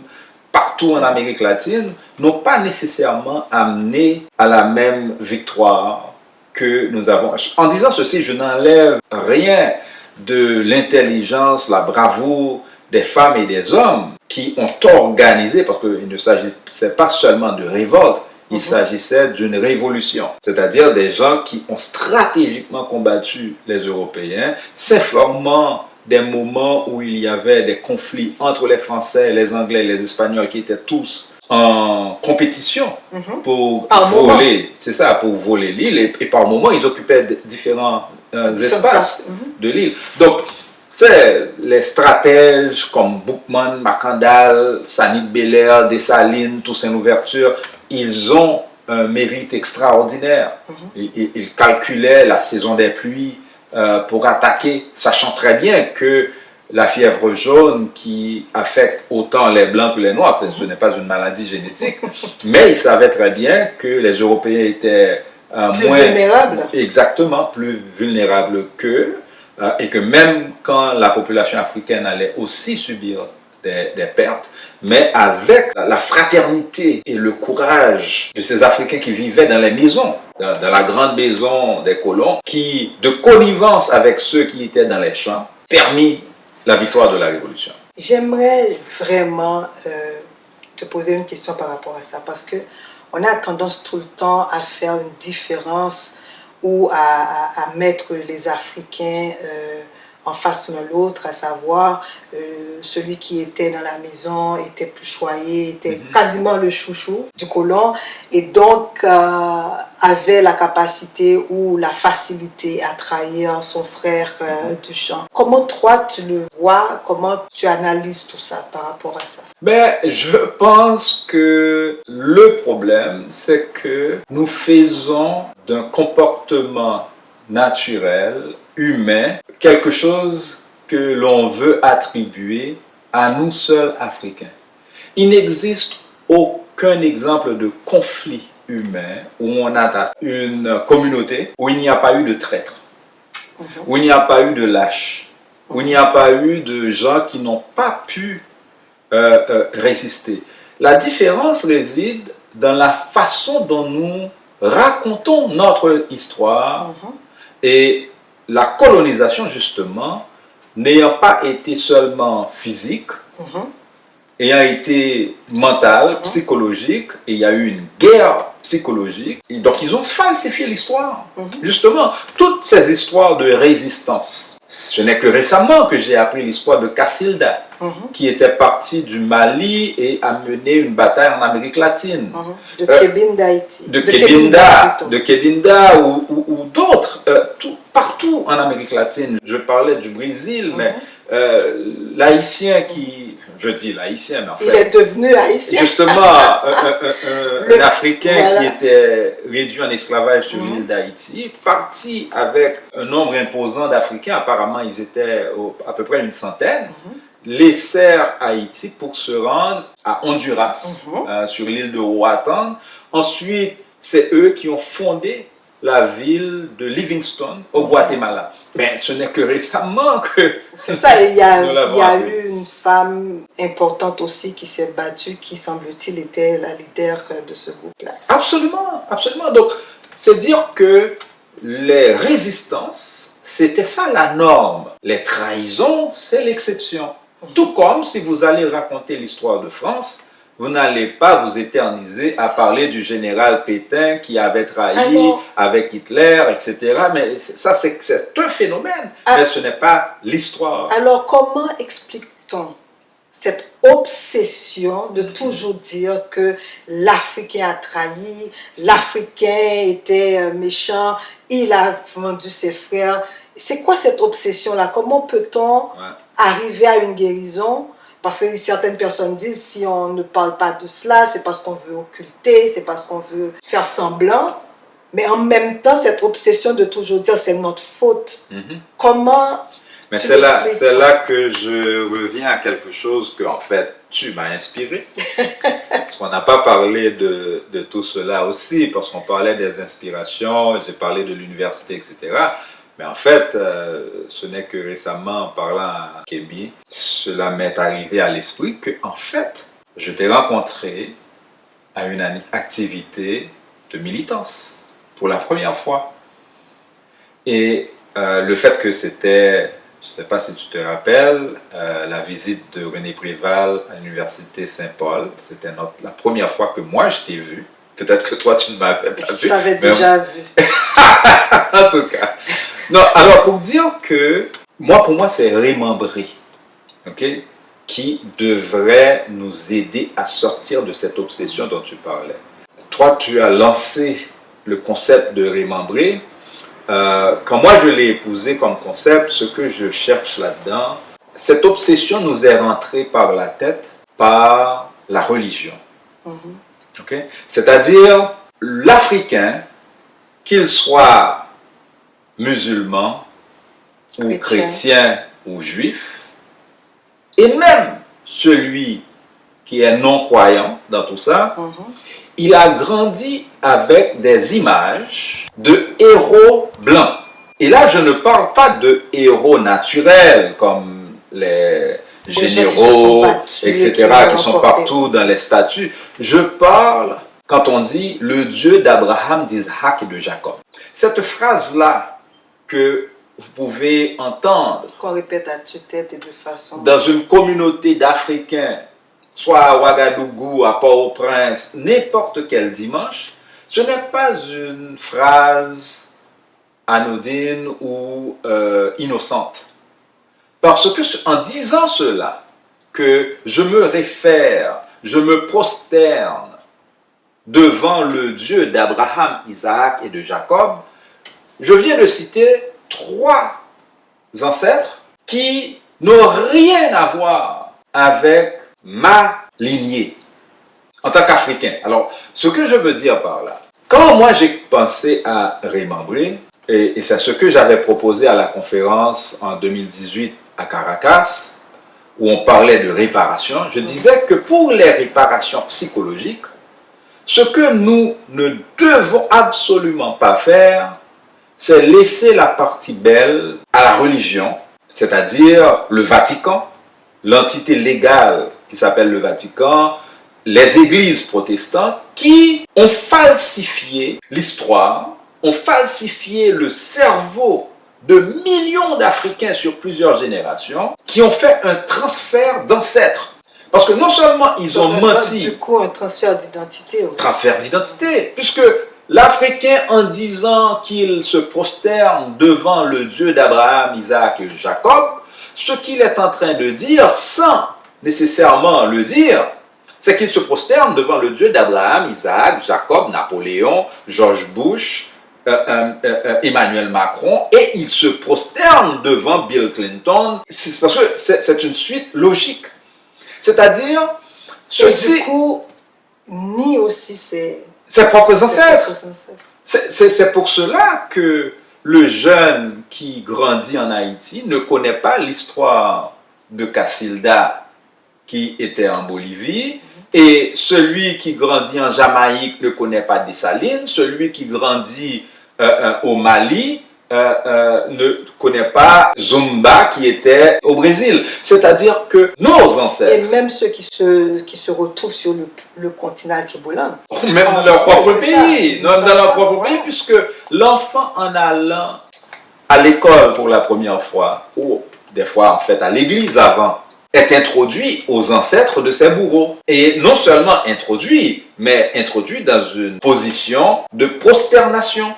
partout en Amérique latine, n'ont pas nécessairement amené à la même victoire que nous avons. En disant ceci, je n'enlève rien de l'intelligence, la bravoure des femmes et des hommes qui ont organisé, parce qu'il ne s'agissait pas seulement de révolte, il s'agissait d'une révolution, c'est-à-dire des gens qui ont stratégiquement combattu les Européens, s'informant des moments où il y avait des conflits entre les Français, les Anglais, les Espagnols qui étaient tous en compétition pour voler, c'est ça, pour voler l'île, et par moments ils occupaient différents espaces de l'île. Donc, c'est les stratèges comme Boukman, Macandal, Sanit Belair, Dessalines, Toussaint Louverture, ils ont un mérite extraordinaire. Ils calculaient la saison des pluies pour attaquer, sachant très bien que la fièvre jaune qui affecte autant les blancs que les noirs, ce n'est pas une maladie génétique, mais ils savaient très bien que les Européens étaient plus vulnérables. Exactement, plus vulnérables qu'eux, et que même quand la population africaine allait aussi subir des pertes, mais avec la fraternité et le courage de ces Africains qui vivaient dans les maisons, dans la grande maison des colons, qui, de connivence avec ceux qui étaient dans les champs, permit la victoire de la Révolution. J'aimerais vraiment te poser une question par rapport à ça, parce que on a tendance tout le temps à faire une différence ou à mettre les Africains en face l'un l'autre, à savoir celui qui était dans la maison était plus choyé, était quasiment le chouchou du colon, et donc avait la capacité ou la facilité à trahir son frère du champ. Comment toi tu le vois, comment tu analyses tout ça par rapport à ça? Ben, je pense que le problème, c'est que nous faisons d'un comportement naturel, humain, quelque chose que l'on veut attribuer à nous seuls Africains. Il n'existe aucun exemple de conflit humain où on a une communauté où il n'y a pas eu de traîtres, où il n'y a pas eu de lâches, où il n'y a pas eu de gens qui n'ont pas pu résister. La différence réside dans la façon dont nous racontons notre histoire et la colonisation, justement, n'ayant pas été seulement physique, ayant été mentale, psychologique, et il y a eu une guerre psychologique, et donc ils ont falsifié l'histoire. Justement, toutes ces histoires de résistance. Ce n'est que récemment que j'ai appris l'histoire de Cassilda, qui était parti du Mali et a mené une bataille en Amérique latine. De Kébinda, Haïti. De Kébinda ou d'autres, partout en Amérique latine. Je parlais du Brésil, mais l'haïtien qui... Je dis l'haïtien, mais en fait... Il est devenu haïtien. Justement, un Africain qui était réduit en esclavage sur l'île d'Haïti, parti avec un nombre imposant d'Africains, apparemment ils étaient à peu près une centaine, laissèrent Haïti pour se rendre à Honduras, sur l'île de Roatan. Ensuite, c'est eux qui ont fondé la ville de Livingstone au Guatemala. Mais ce n'est que récemment que... C'est ça, il y a eu une femme importante aussi qui s'est battue, qui semble-t-il était la leader de ce groupe-là. Absolument, absolument. Donc, c'est dire que les résistances, c'était ça la norme. Les trahisons, c'est l'exception. Tout comme si vous allez raconter l'histoire de France, vous n'allez pas vous éterniser à parler du général Pétain qui avait trahi avec Hitler, etc. Mais ça, c'est un phénomène, mais ce n'est pas l'histoire. Alors, comment explique-t-on cette obsession de toujours dire que l'Africain a trahi, l'Africain était méchant, il a vendu ses frères? C'est quoi cette obsession-là? Comment peut-on arriver à une guérison Parce que certaines personnes disent, si on ne parle pas de cela, c'est parce qu'on veut occulter, c'est parce qu'on veut faire semblant. Mais en même temps, cette obsession de toujours dire c'est notre faute. Comment Mais tu c'est l'expliques, là que je reviens à quelque chose que, en fait, tu m'as inspiré. Parce qu'on n'a pas parlé de tout cela aussi, parce qu'on parlait des inspirations, j'ai parlé de l'université, etc. Mais en fait, ce n'est que récemment, en parlant à Kébi, cela m'est arrivé à l'esprit que, en fait, je t'ai rencontré à une activité de militance pour la première fois. Et le fait que c'était, je ne sais pas si tu te rappelles, la visite de René Préval à l'université Saint-Paul, c'était la première fois que moi je t'ai vu. Peut-être que toi tu ne m'avais pas vu. Je t'avais déjà vu. En tout cas. Non, alors pour dire que pour moi c'est remembrer, ok, qui devrait nous aider à sortir de cette obsession dont tu parlais. Toi tu as lancé le concept de remembrer. Quand moi je l'ai épousé comme concept, ce que je cherche là-dedans, cette obsession nous est rentrée par la tête par la religion. Okay? C'est-à-dire l'Africain, qu'il soit musulman ou chrétien ou juif, et même celui qui est non-croyant dans tout ça, il a grandi avec des images de héros blancs. Et là, je ne parle pas de héros naturels comme les généraux, etc., qui sont partout dans les statues. Je parle, quand on dit le Dieu d'Abraham, d'Isaac et de Jacob. Cette phrase-là que vous pouvez entendre, qu'on répète à tue-tête et de façon... dans une communauté d'Africains, soit à Ouagadougou, à Port-au-Prince, n'importe quel dimanche, ce n'est pas une phrase anodine ou innocente. Parce que en disant cela, que je me réfère, je me prosterne devant le Dieu d'Abraham, Isaac et de Jacob, je viens de citer 3 ancêtres qui n'ont rien à voir avec ma lignée en tant qu'Africain. Alors, ce que je veux dire par là, quand moi j'ai pensé à remembrer, et c'est ce que j'avais proposé à la conférence en 2018 à Caracas, où on parlait de réparation, je disais que pour les réparations psychologiques, ce que nous ne devons absolument pas faire, c'est laisser la partie belle à la religion, c'est-à-dire le Vatican, l'entité légale qui s'appelle le Vatican, les églises protestantes qui ont falsifié l'histoire, ont falsifié le cerveau de millions d'Africains sur plusieurs générations, qui ont fait un transfert d'ancêtres. Parce que non seulement ils ont menti... Du coup, un transfert d'identité. Oui. Transfert d'identité, puisque l'Africain, en disant qu'il se prosterne devant le Dieu d'Abraham, Isaac et Jacob, ce qu'il est en train de dire, sans nécessairement le dire, c'est qu'il se prosterne devant le Dieu d'Abraham, Isaac, Jacob, Napoléon, George Bush, Emmanuel Macron, et il se prosterne devant Bill Clinton, parce que c'est une suite logique. C'est-à-dire, ceci... Du coup, nie aussi ses propres ancêtres. C'est pour cela que le jeune qui grandit en Haïti ne connaît pas l'histoire de Cassilda qui était en Bolivie, et celui qui grandit en Jamaïque ne connaît pas Dessalines, celui qui grandit au Mali ne connaît pas Zumba qui était au Brésil. C'est-à-dire que nos ancêtres... Et même ceux qui se retrouvent sur le continent alkéboulin. Même dans leur propre pays. Dans leur propre pays, puisque l'enfant en allant à l'école pour la première fois, ou des fois en fait à l'église avant, est introduit aux ancêtres de ses bourreaux. Et non seulement introduit, mais introduit dans une position de prosternation,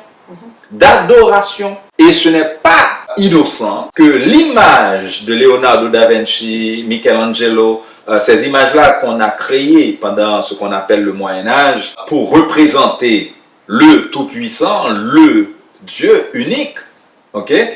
d'adoration. Et ce n'est pas innocent que l'image de Leonardo da Vinci, Michelangelo, ces images-là qu'on a créées pendant ce qu'on appelle le Moyen-Âge pour représenter le Tout-Puissant, le Dieu unique,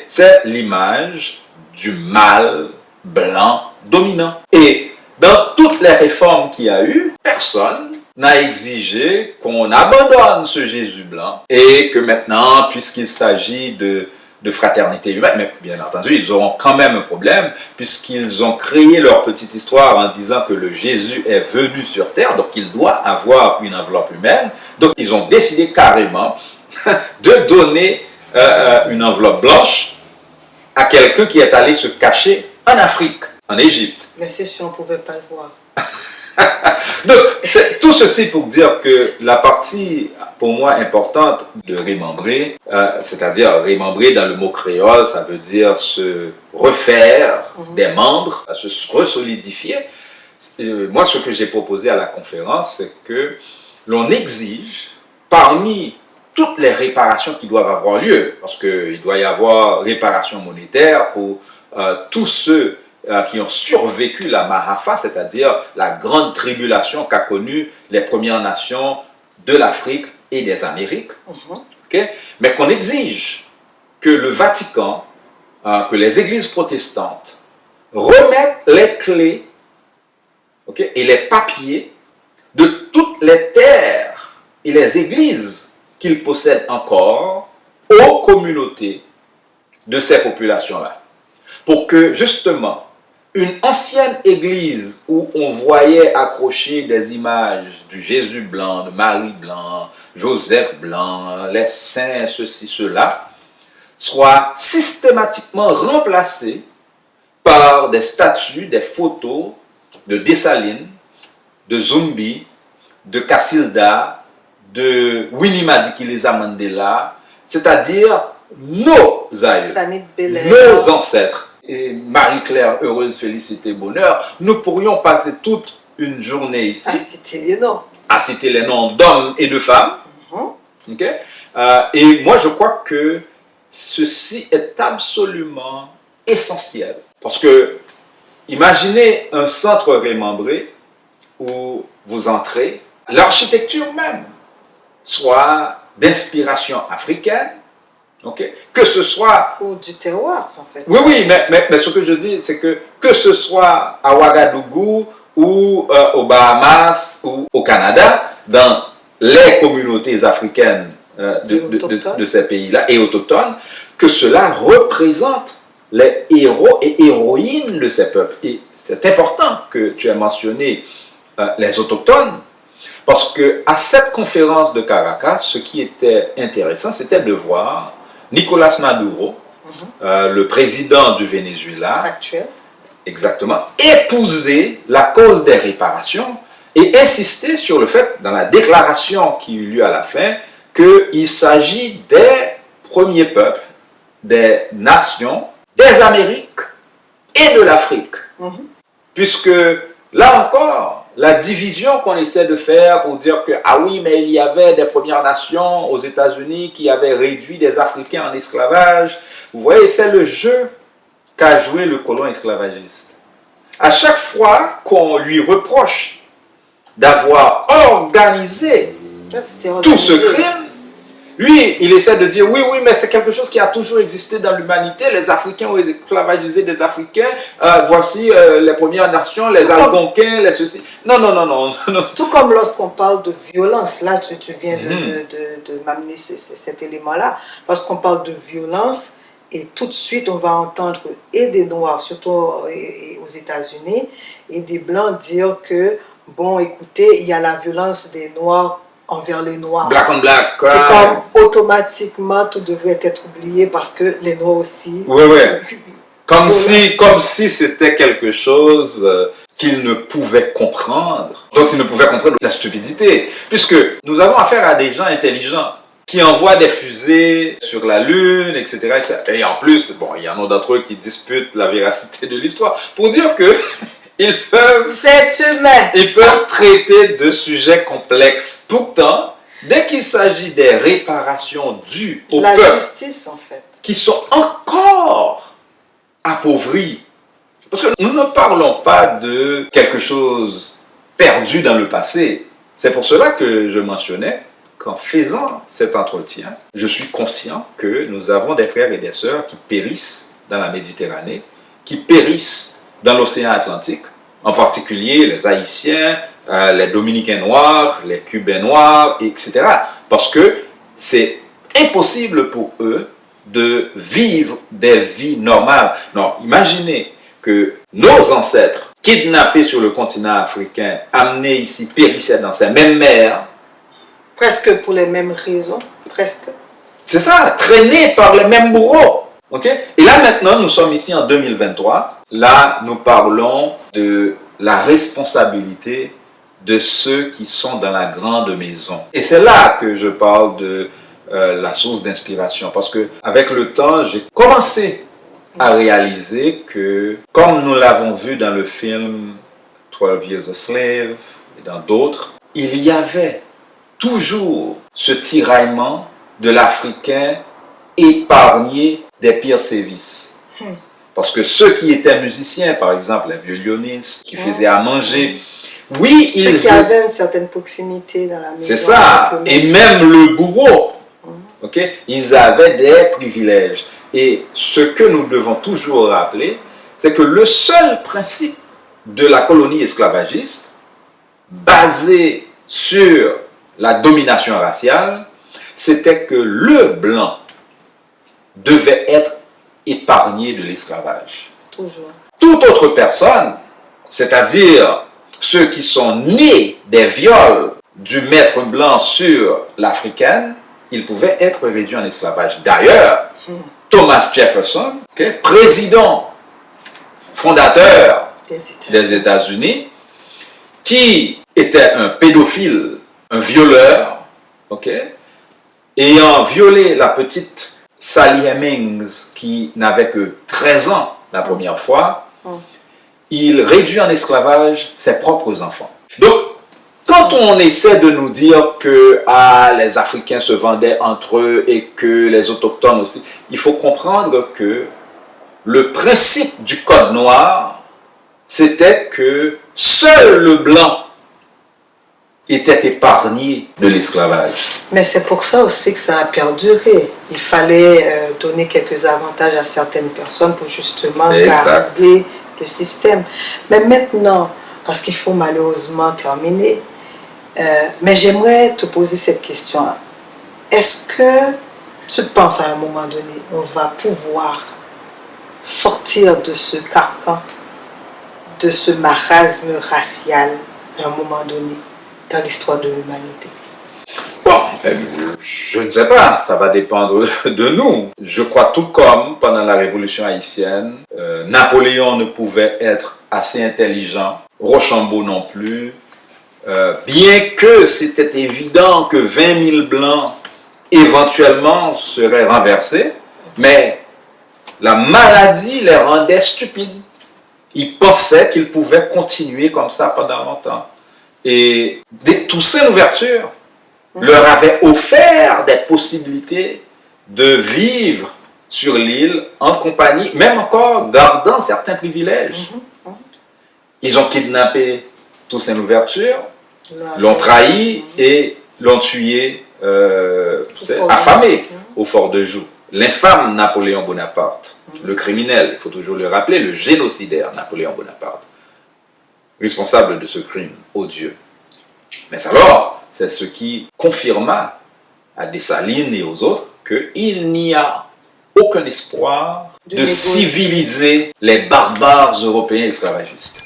c'est l'image du mâle blanc dominant. Et dans toutes les réformes qu'il y a eu, personne n'a exigé qu'on abandonne ce Jésus blanc et que maintenant, puisqu'il s'agit de fraternité humaine, mais bien entendu, ils auront quand même un problème puisqu'ils ont créé leur petite histoire en disant que le Jésus est venu sur terre, donc il doit avoir une enveloppe humaine. Donc ils ont décidé carrément de donner une enveloppe blanche à quelqu'un qui est allé se cacher en Afrique, en Égypte. Mais c'est sûr, on ne pouvait pas le voir. Donc, tout ceci pour dire que la partie, pour moi, importante de remembrer, c'est-à-dire remembrer dans le mot créole, ça veut dire se refaire des membres, se resolidifier. Moi, ce que j'ai proposé à la conférence, c'est que l'on exige, parmi toutes les réparations qui doivent avoir lieu, parce qu'il doit y avoir réparation monétaire pour tous ceux qui ont survécu la Mahaffa, c'est-à-dire la grande tribulation qu'a connue les Premières Nations de l'Afrique et des Amériques, okay? Mais qu'on exige que le Vatican, que les églises protestantes remettent les clés, okay, et les papiers de toutes les terres et les églises qu'ils possèdent encore aux communautés de ces populations-là. Pour que justement, une ancienne église où on voyait accrocher des images du Jésus blanc, de Marie blanc, Joseph blanc, les saints, ceci, cela, soit systématiquement remplacée par des statues, des photos de Dessalines, de Zumbi, de Casilda, de Winnie Madikileza Mandela, c'est-à-dire nos aïeux, nos ancêtres. Et Marie-Claire, heureuse, félicité, bonheur, nous pourrions passer toute une journée ici à citer les noms d'hommes et de femmes. Okay? Et moi, je crois que ceci est absolument essentiel. Parce que, imaginez un centre remembré où vous entrez, l'architecture même soit d'inspiration africaine, okay, que ce soit... Ou du terroir, en fait. Oui, oui, mais ce que je dis, c'est que ce soit à Ouagadougou ou aux Bahamas ou au Canada, dans les communautés africaines de ces pays-là et autochtones, que cela représente les héros et héroïnes de ces peuples. Et c'est important que tu aies mentionné les autochtones, parce qu'à cette conférence de Caracas, ce qui était intéressant, c'était de voir Nicolas Maduro, le président du Venezuela, actuel, exactement, épouser la cause des réparations et insister sur le fait, dans la déclaration qui eut lieu à la fin, qu'il s'agit des premiers peuples, des nations, des Amériques et de l'Afrique. Puisque, là encore, la division qu'on essaie de faire pour dire que, ah oui, mais il y avait des Premières Nations aux États-Unis qui avaient réduit des Africains en esclavage. Vous voyez, c'est le jeu qu'a joué le colon esclavagiste. À chaque fois qu'on lui reproche d'avoir organisé tout ce crime, lui, il essaie de dire, oui, oui, mais c'est quelque chose qui a toujours existé dans l'humanité. Les Africains ont esclavagisé des Africains. Voici les Premières Nations, les Algonquins, les ceci. Non, non, non, non, non. Tout comme lorsqu'on parle de violence, là, tu viens de m'amener cet élément-là. Lorsqu'on parle de violence, et tout de suite, on va entendre et des Noirs, surtout aux États-Unis, et des Blancs dire que, bon, écoutez, il y a la violence des Noirs envers les Noirs. Black on black. C'est comme automatiquement tout devrait être oublié parce que les Noirs aussi. Oui, oui. Comme si c'était quelque chose qu'ils ne pouvaient comprendre. Donc ils ne pouvaient comprendre la stupidité. Puisque nous avons affaire à des gens intelligents qui envoient des fusées sur la Lune, etc., etc. Et en plus, bon, il y en a d'entre eux qui disputent la véracité de l'histoire pour dire que ils peuvent traiter de sujets complexes. Pourtant, dès qu'il s'agit des réparations dues au peuple, la justice, en fait, qui sont encore appauvris, parce que nous ne parlons pas de quelque chose perdu dans le passé. C'est pour cela que je mentionnais qu'en faisant cet entretien, je suis conscient que nous avons des frères et des sœurs qui périssent dans la Méditerranée, qui périssent dans l'océan Atlantique, en particulier les Haïtiens, les Dominicains noirs, les Cubains noirs, etc. Parce que c'est impossible pour eux de vivre des vies normales. Non, imaginez que nos ancêtres, kidnappés sur le continent africain, amenés ici, périssaient dans ces mêmes mers. Presque pour les mêmes raisons, presque. C'est ça, traînés par les mêmes bourreaux. Okay? Et là maintenant, nous sommes ici en 2023. Là, nous parlons de la responsabilité de ceux qui sont dans la grande maison. Et c'est là que je parle de la source d'inspiration. Parce que avec le temps, j'ai commencé à réaliser que, comme nous l'avons vu dans le film 12 Years a Slave et dans d'autres, il y avait toujours ce tiraillement de l'Africain épargné des pires sévices. Parce que ceux qui étaient musiciens, par exemple, les violonistes, qui faisaient à manger, oui, ceux qui avaient une certaine proximité dans la maison. C'est ça. Et même le bourreau, okay, ils avaient des privilèges. Et ce que nous devons toujours rappeler, c'est que le seul principe de la colonie esclavagiste, basé sur la domination raciale, c'était que le blanc devait être épargné de l'esclavage. Toujours. Toute autre personne, c'est-à-dire ceux qui sont nés des viols du maître blanc sur l'africaine, ils pouvaient être réduits en esclavage. D'ailleurs, Thomas Jefferson, okay, président fondateur des États-Unis, qui était un pédophile, un violeur, okay, ayant violé la petite Sally Hemings, qui n'avait que 13 ans la première fois, il réduit en esclavage ses propres enfants. Donc, quand on essaie de nous dire que les Africains se vendaient entre eux et que les Autochtones aussi, il faut comprendre que le principe du Code noir, c'était que seul le blanc était épargné de l'esclavage. Mais c'est pour ça aussi que ça a perduré. Il fallait donner quelques avantages à certaines personnes pour justement garder le système. Mais maintenant, parce qu'il faut malheureusement terminer, mais j'aimerais te poser cette question. Est-ce que tu penses à un moment donné, on va pouvoir sortir de ce carcan, de ce marasme racial à un moment donné dans l'histoire de l'humanité? Bon, je ne sais pas, ça va dépendre de nous. Je crois tout comme pendant la Révolution haïtienne, Napoléon ne pouvait être assez intelligent, Rochambeau non plus, bien que c'était évident que 20 000 blancs éventuellement seraient renversés, mais la maladie les rendait stupides. Ils pensaient qu'ils pouvaient continuer comme ça pendant longtemps. Et Toussaint Louverture leur avait offert des possibilités de vivre sur l'île en compagnie, même encore gardant certains privilèges. Ils ont kidnappé Toussaint Louverture, l'ont trahi et l'ont tué, affamé au fort de Joux. L'infâme Napoléon Bonaparte, le criminel, il faut toujours le rappeler, le génocidaire Napoléon Bonaparte, responsable de ce crime odieux. Mais alors, c'est ce qui confirma à Dessalines et aux autres qu'il n'y a aucun espoir de civiliser les barbares européens esclavagistes.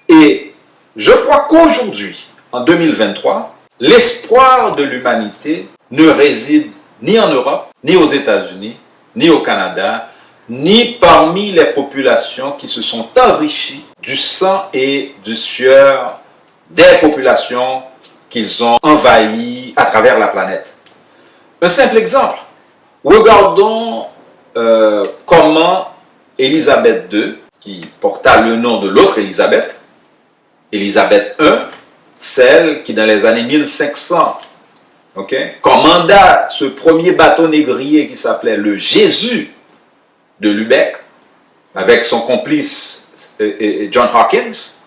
Et je crois qu'aujourd'hui, en 2023, l'espoir de l'humanité ne réside ni en Europe, ni aux États-Unis, ni au Canada, ni parmi les populations qui se sont enrichies du sang et du sueur des populations qu'ils ont envahies à travers la planète. Un simple exemple. Regardons comment Élisabeth II, qui porta le nom de l'autre Élisabeth, Élisabeth I, celle qui dans les années 1500 commanda ce premier bateau négrier qui s'appelait le Jésus de Lubeck, avec son complice John Hawkins.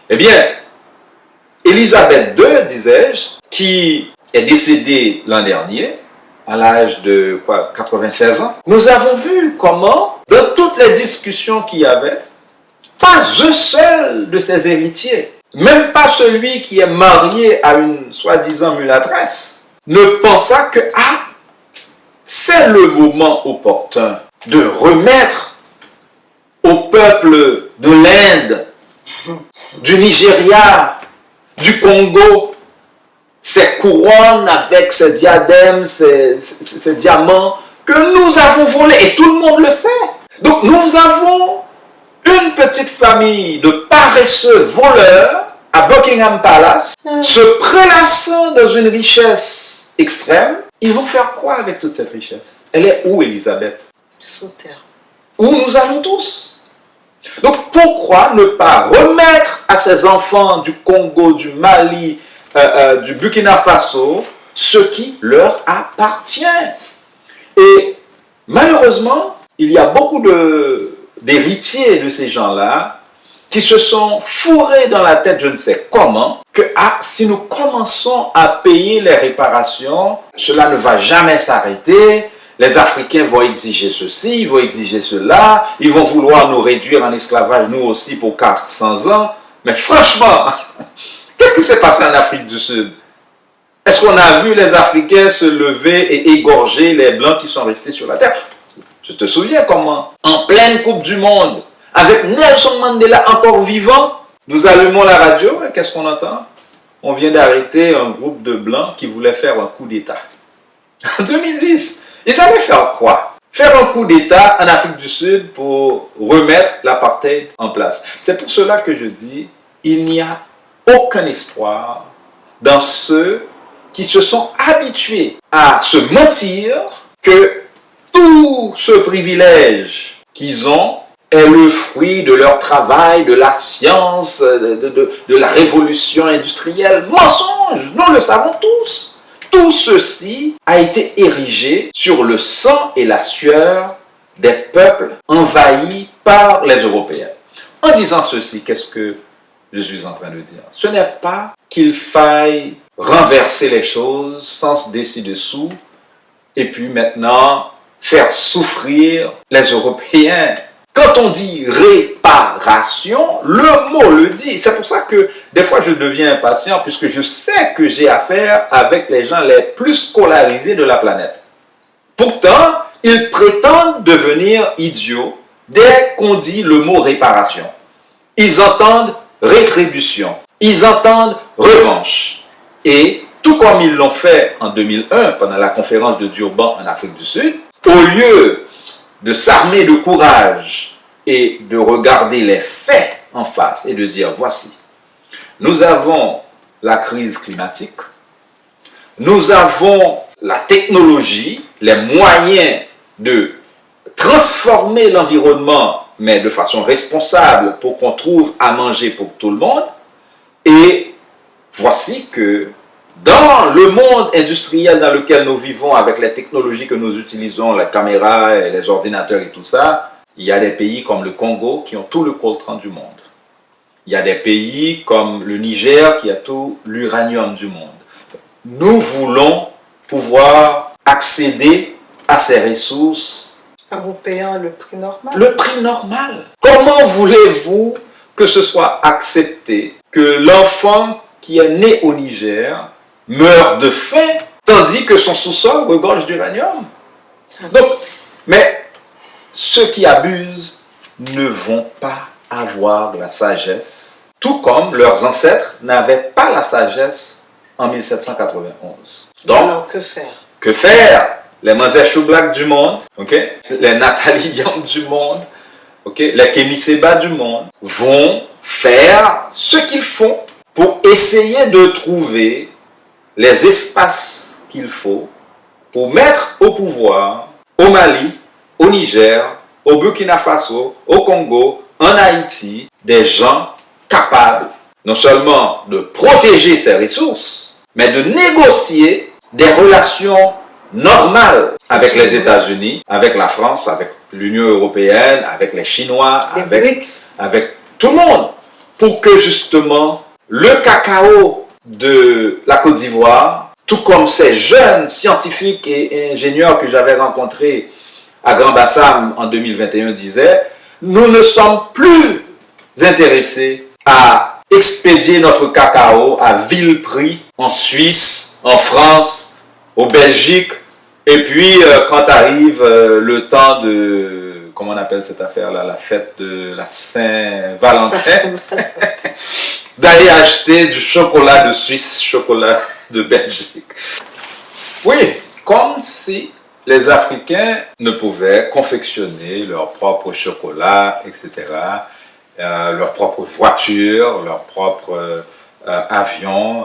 Eh bien, Élisabeth II, disais-je, qui est décédée l'an dernier, à l'âge de 96 ans, nous avons vu comment, dans toutes les discussions qu'il y avait, pas un seul de ses héritiers, même pas celui qui est marié à une soi-disant mulâtresse, ne pensa que c'est le moment opportun de remettre au peuple de l'Inde, du Nigeria, du Congo, ces couronnes avec ces diadèmes, ces diamants que nous avons volés, et tout le monde le sait. Donc nous avons une petite famille de paresseux voleurs à Buckingham Palace, se prélassant dans une richesse extrême. Ils vont faire quoi avec toute cette richesse? Elle est où, Elisabeth? Sous terre. Où nous allons tous. Donc pourquoi ne pas remettre à ces enfants du Congo, du Mali, du Burkina Faso, ce qui leur appartient? Et malheureusement, il y a beaucoup d'héritiers de ces gens-là qui se sont fourrés dans la tête, je ne sais comment, que si nous commençons à payer les réparations, cela ne va jamais s'arrêter. Les Africains vont exiger ceci, ils vont exiger cela, ils vont vouloir nous réduire en esclavage, nous aussi, pour 400 ans. Mais franchement, qu'est-ce qui s'est passé en Afrique du Sud? Est-ce qu'on a vu les Africains se lever et égorger les Blancs qui sont restés sur la terre? Je te souviens comment, en pleine Coupe du Monde, avec Nelson Mandela encore vivant, nous allumons la radio et qu'est-ce qu'on entend? On vient d'arrêter un groupe de Blancs qui voulait faire un coup d'État. En 2010, ils allaient faire quoi? Faire un coup d'État en Afrique du Sud pour remettre l'apartheid en place. C'est pour cela que je dis, il n'y a aucun espoir dans ceux qui se sont habitués à se mentir que tout ce privilège qu'ils ont est le fruit de leur travail, de la science, de la révolution industrielle. Mensonge, nous le savons tous. Tout ceci a été érigé sur le sang et la sueur des peuples envahis par les Européens. En disant ceci, qu'est-ce que je suis en train de dire? Ce n'est pas qu'il faille renverser les choses, sens dessus-dessous, et puis maintenant faire souffrir les Européens. Quand on dit réparation, le mot le dit. C'est pour ça que des fois je deviens impatient puisque je sais que j'ai affaire avec les gens les plus scolarisés de la planète. Pourtant, ils prétendent devenir idiots dès qu'on dit le mot réparation. Ils entendent rétribution, ils entendent revanche. Et tout comme ils l'ont fait en 2001 pendant la conférence de Durban en Afrique du Sud, au lieu de s'armer de courage et de regarder les faits en face et de dire voici, nous avons la crise climatique, nous avons la technologie, les moyens de transformer l'environnement, mais de façon responsable pour qu'on trouve à manger pour tout le monde. Et voici que dans le monde industriel dans lequel nous vivons, avec les technologies que nous utilisons, les caméras, et les ordinateurs et tout ça, il y a des pays comme le Congo qui ont tout le coltan du monde. Il y a des pays comme le Niger qui a tout l'uranium du monde. Nous voulons pouvoir accéder à ces ressources En vous payant le prix normal. le prix normal. Comment voulez-vous que ce soit accepté que l'enfant qui est né au Niger meurt de faim tandis que son sous-sol regorge d'uranium? Donc, mais ceux qui abusent ne vont pas avoir la sagesse, tout comme leurs ancêtres n'avaient pas la sagesse en 1791. Donc, Alors, que faire? que faire? Les Manzé Choublac du monde, okay? Les Nathalie Young du monde, okay? Les Kémy Séba du monde vont faire ce qu'ils font pour essayer de trouver les espaces qu'il faut pour mettre au pouvoir au Mali, au Niger, au Burkina Faso, au Congo, en Haïti, des gens capables non seulement de protéger ces ressources, mais de négocier des relations normales avec les États-Unis, avec la France, avec l'Union européenne, avec les Chinois, avec tout le monde, pour que justement le cacao de la Côte d'Ivoire, tout comme ces jeunes scientifiques et ingénieurs que j'avais rencontrés à Grand Bassam en 2021 disaient, nous ne sommes plus intéressés à expédier notre cacao à vil prix en Suisse, en France, au Belgique. Et puis, quand arrive le temps de, comment on appelle cette affaire-là, la fête de la Saint-Valentin, d'aller acheter du chocolat de Suisse, chocolat de Belgique. Oui, comme si les Africains ne pouvaient confectionner leur propre chocolat, etc., leur propre voiture, leur propre avion,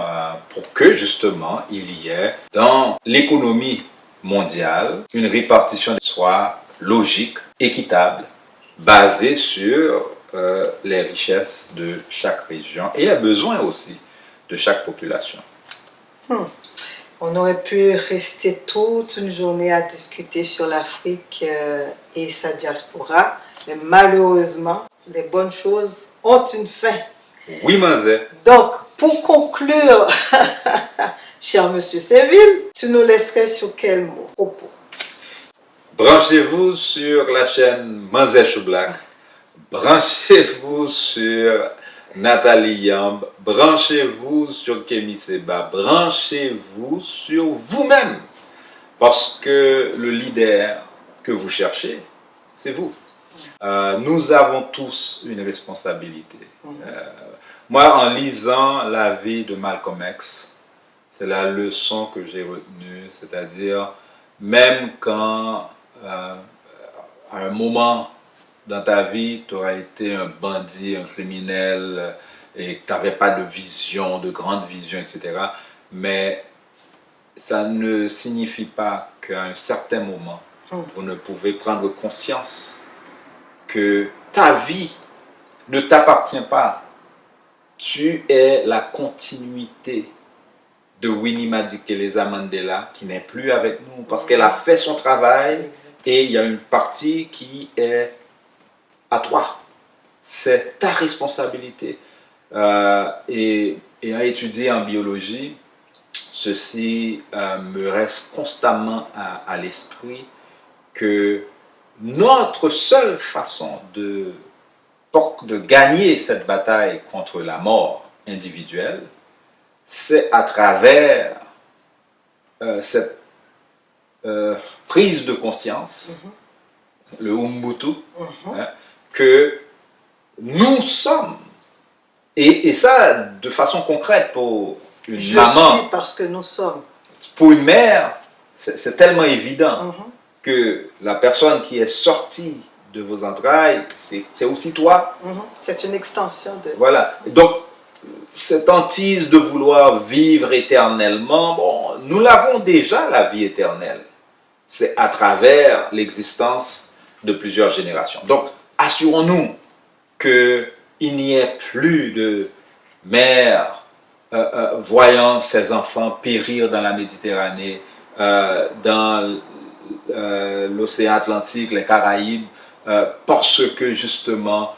pour que justement il y ait dans l'économie mondiale une répartition soit logique, équitable, basée sur les richesses de chaque région et les besoins aussi de chaque population. On aurait pu rester toute une journée à discuter sur l'Afrique et sa diaspora, mais malheureusement, les bonnes choses ont une fin. Oui, Manzé. Donc, pour conclure, cher monsieur Séville, tu nous laisserais sur quel mot, propos? Branchez-vous sur la chaîne Manzé Choublac. Branchez-vous sur Nathalie Yamb. Branchez-vous sur Kémy Seba. Branchez-vous sur vous-même. Parce que le leader que vous cherchez, c'est vous. Nous avons tous une responsabilité. Moi, en lisant la vie de Malcolm X, c'est la leçon que j'ai retenue, c'est-à-dire même quand à un moment dans ta vie, tu aurais été un bandit, un criminel et que tu n'avais pas de vision, de grande vision, etc. Mais ça ne signifie pas qu'à un certain moment, vous ne pouvez prendre conscience que ta vie ne t'appartient pas. Tu es la continuité de Winnie Madikizela Mandela qui n'est plus avec nous parce qu'elle a fait son travail et il y a une partie qui est à toi. C'est ta responsabilité. Et ayant étudié en biologie, ceci me reste constamment à l'esprit que notre seule façon de gagner cette bataille contre la mort individuelle, c'est à travers cette prise de conscience, le Ubuntu, que nous sommes, et ça de façon concrète pour une maman. Je suis parce que nous sommes. Pour une mère, c'est tellement évident que la personne qui est sortie de vos entrailles, c'est aussi toi. C'est une extension de... Voilà. Donc, cette hantise de vouloir vivre éternellement, bon, nous l'avons déjà, la vie éternelle. C'est à travers l'existence de plusieurs générations. Donc, assurons-nous qu'il n'y ait plus de mères voyant ses enfants périr dans la Méditerranée, dans l'océan Atlantique, les Caraïbes, parce que justement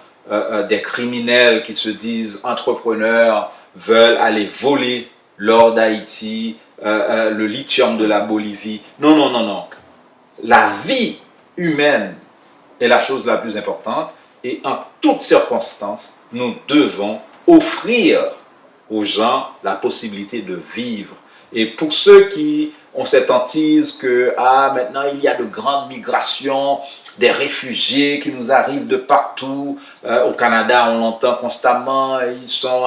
des criminels qui se disent entrepreneurs veulent aller voler l'or d'Haïti, le lithium de la Bolivie. Non, non, non, non. La vie humaine est la chose la plus importante et en toutes circonstances, nous devons offrir aux gens la possibilité de vivre. Et pour ceux qui ont cette hantise que maintenant il y a de grandes migrations, des réfugiés qui nous arrivent de partout, au Canada on l'entend constamment, ils sont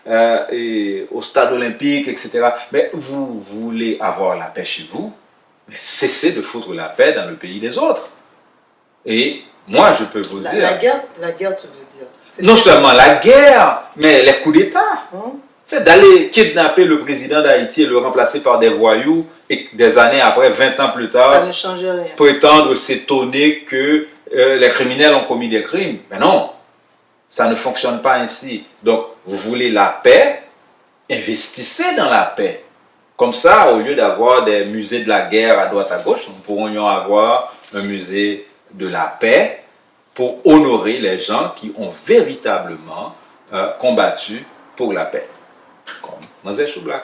au stade olympique, etc. Mais vous voulez avoir la paix chez vous, mais cessez de foutre la paix dans le pays des autres. Et moi je peux vous dire... La guerre, tu veux dire? Non seulement la guerre, mais les coups d'État. C'est d'aller kidnapper le président d'Haïti et le remplacer par des voyous et des années après, 20 ans plus tard, ça ne change rien. Prétendre s'étonner que les criminels ont commis des crimes. Mais non, ça ne fonctionne pas ainsi. Donc, vous voulez la paix, investissez dans la paix. Comme ça, au lieu d'avoir des musées de la guerre à droite à gauche, nous pourrions avoir un musée de la paix pour honorer les gens qui ont véritablement combattu pour la paix. Comme Manzé Choublac.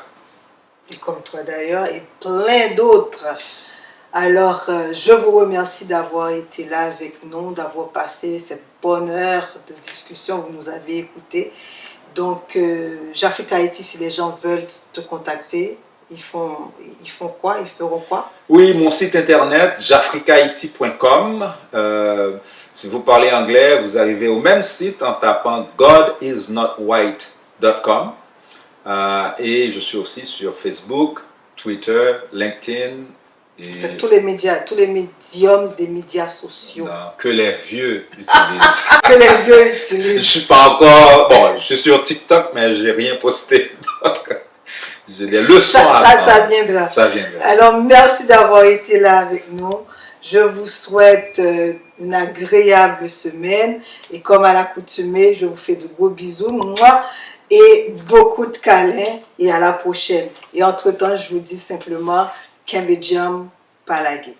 Et comme toi d'ailleurs, et plein d'autres Alors, je vous remercie d'avoir été là avec nous, d'avoir passé cette bonne heure de discussion. Vous nous avez écoutés. Donc, J'Afrique Haïti, si les gens veulent te contacter, ils font quoi? Ils feront quoi? Oui, mon site internet, jafricahaiti.com. Si vous parlez anglais, vous arrivez au même site en tapant godisnotwhite.com. Et je suis aussi sur Facebook, Twitter, LinkedIn. Et En fait, tous les médiums des médias sociaux. non, que les vieux utilisent. Que les vieux Je utilisent. suis pas encore... Bon, je suis sur TikTok, mais je n'ai rien posté. Donc, j'ai des leçons à Ça apprendre. viendra. Ça viendra. Alors, merci d'avoir été là avec nous. Je vous souhaite une agréable semaine. Et comme à l'accoutumée, je vous fais de gros bisous. Moi, et beaucoup de câlins. Et à la prochaine. Et entre-temps, je vous dis simplement, Kembe Jam Palagé.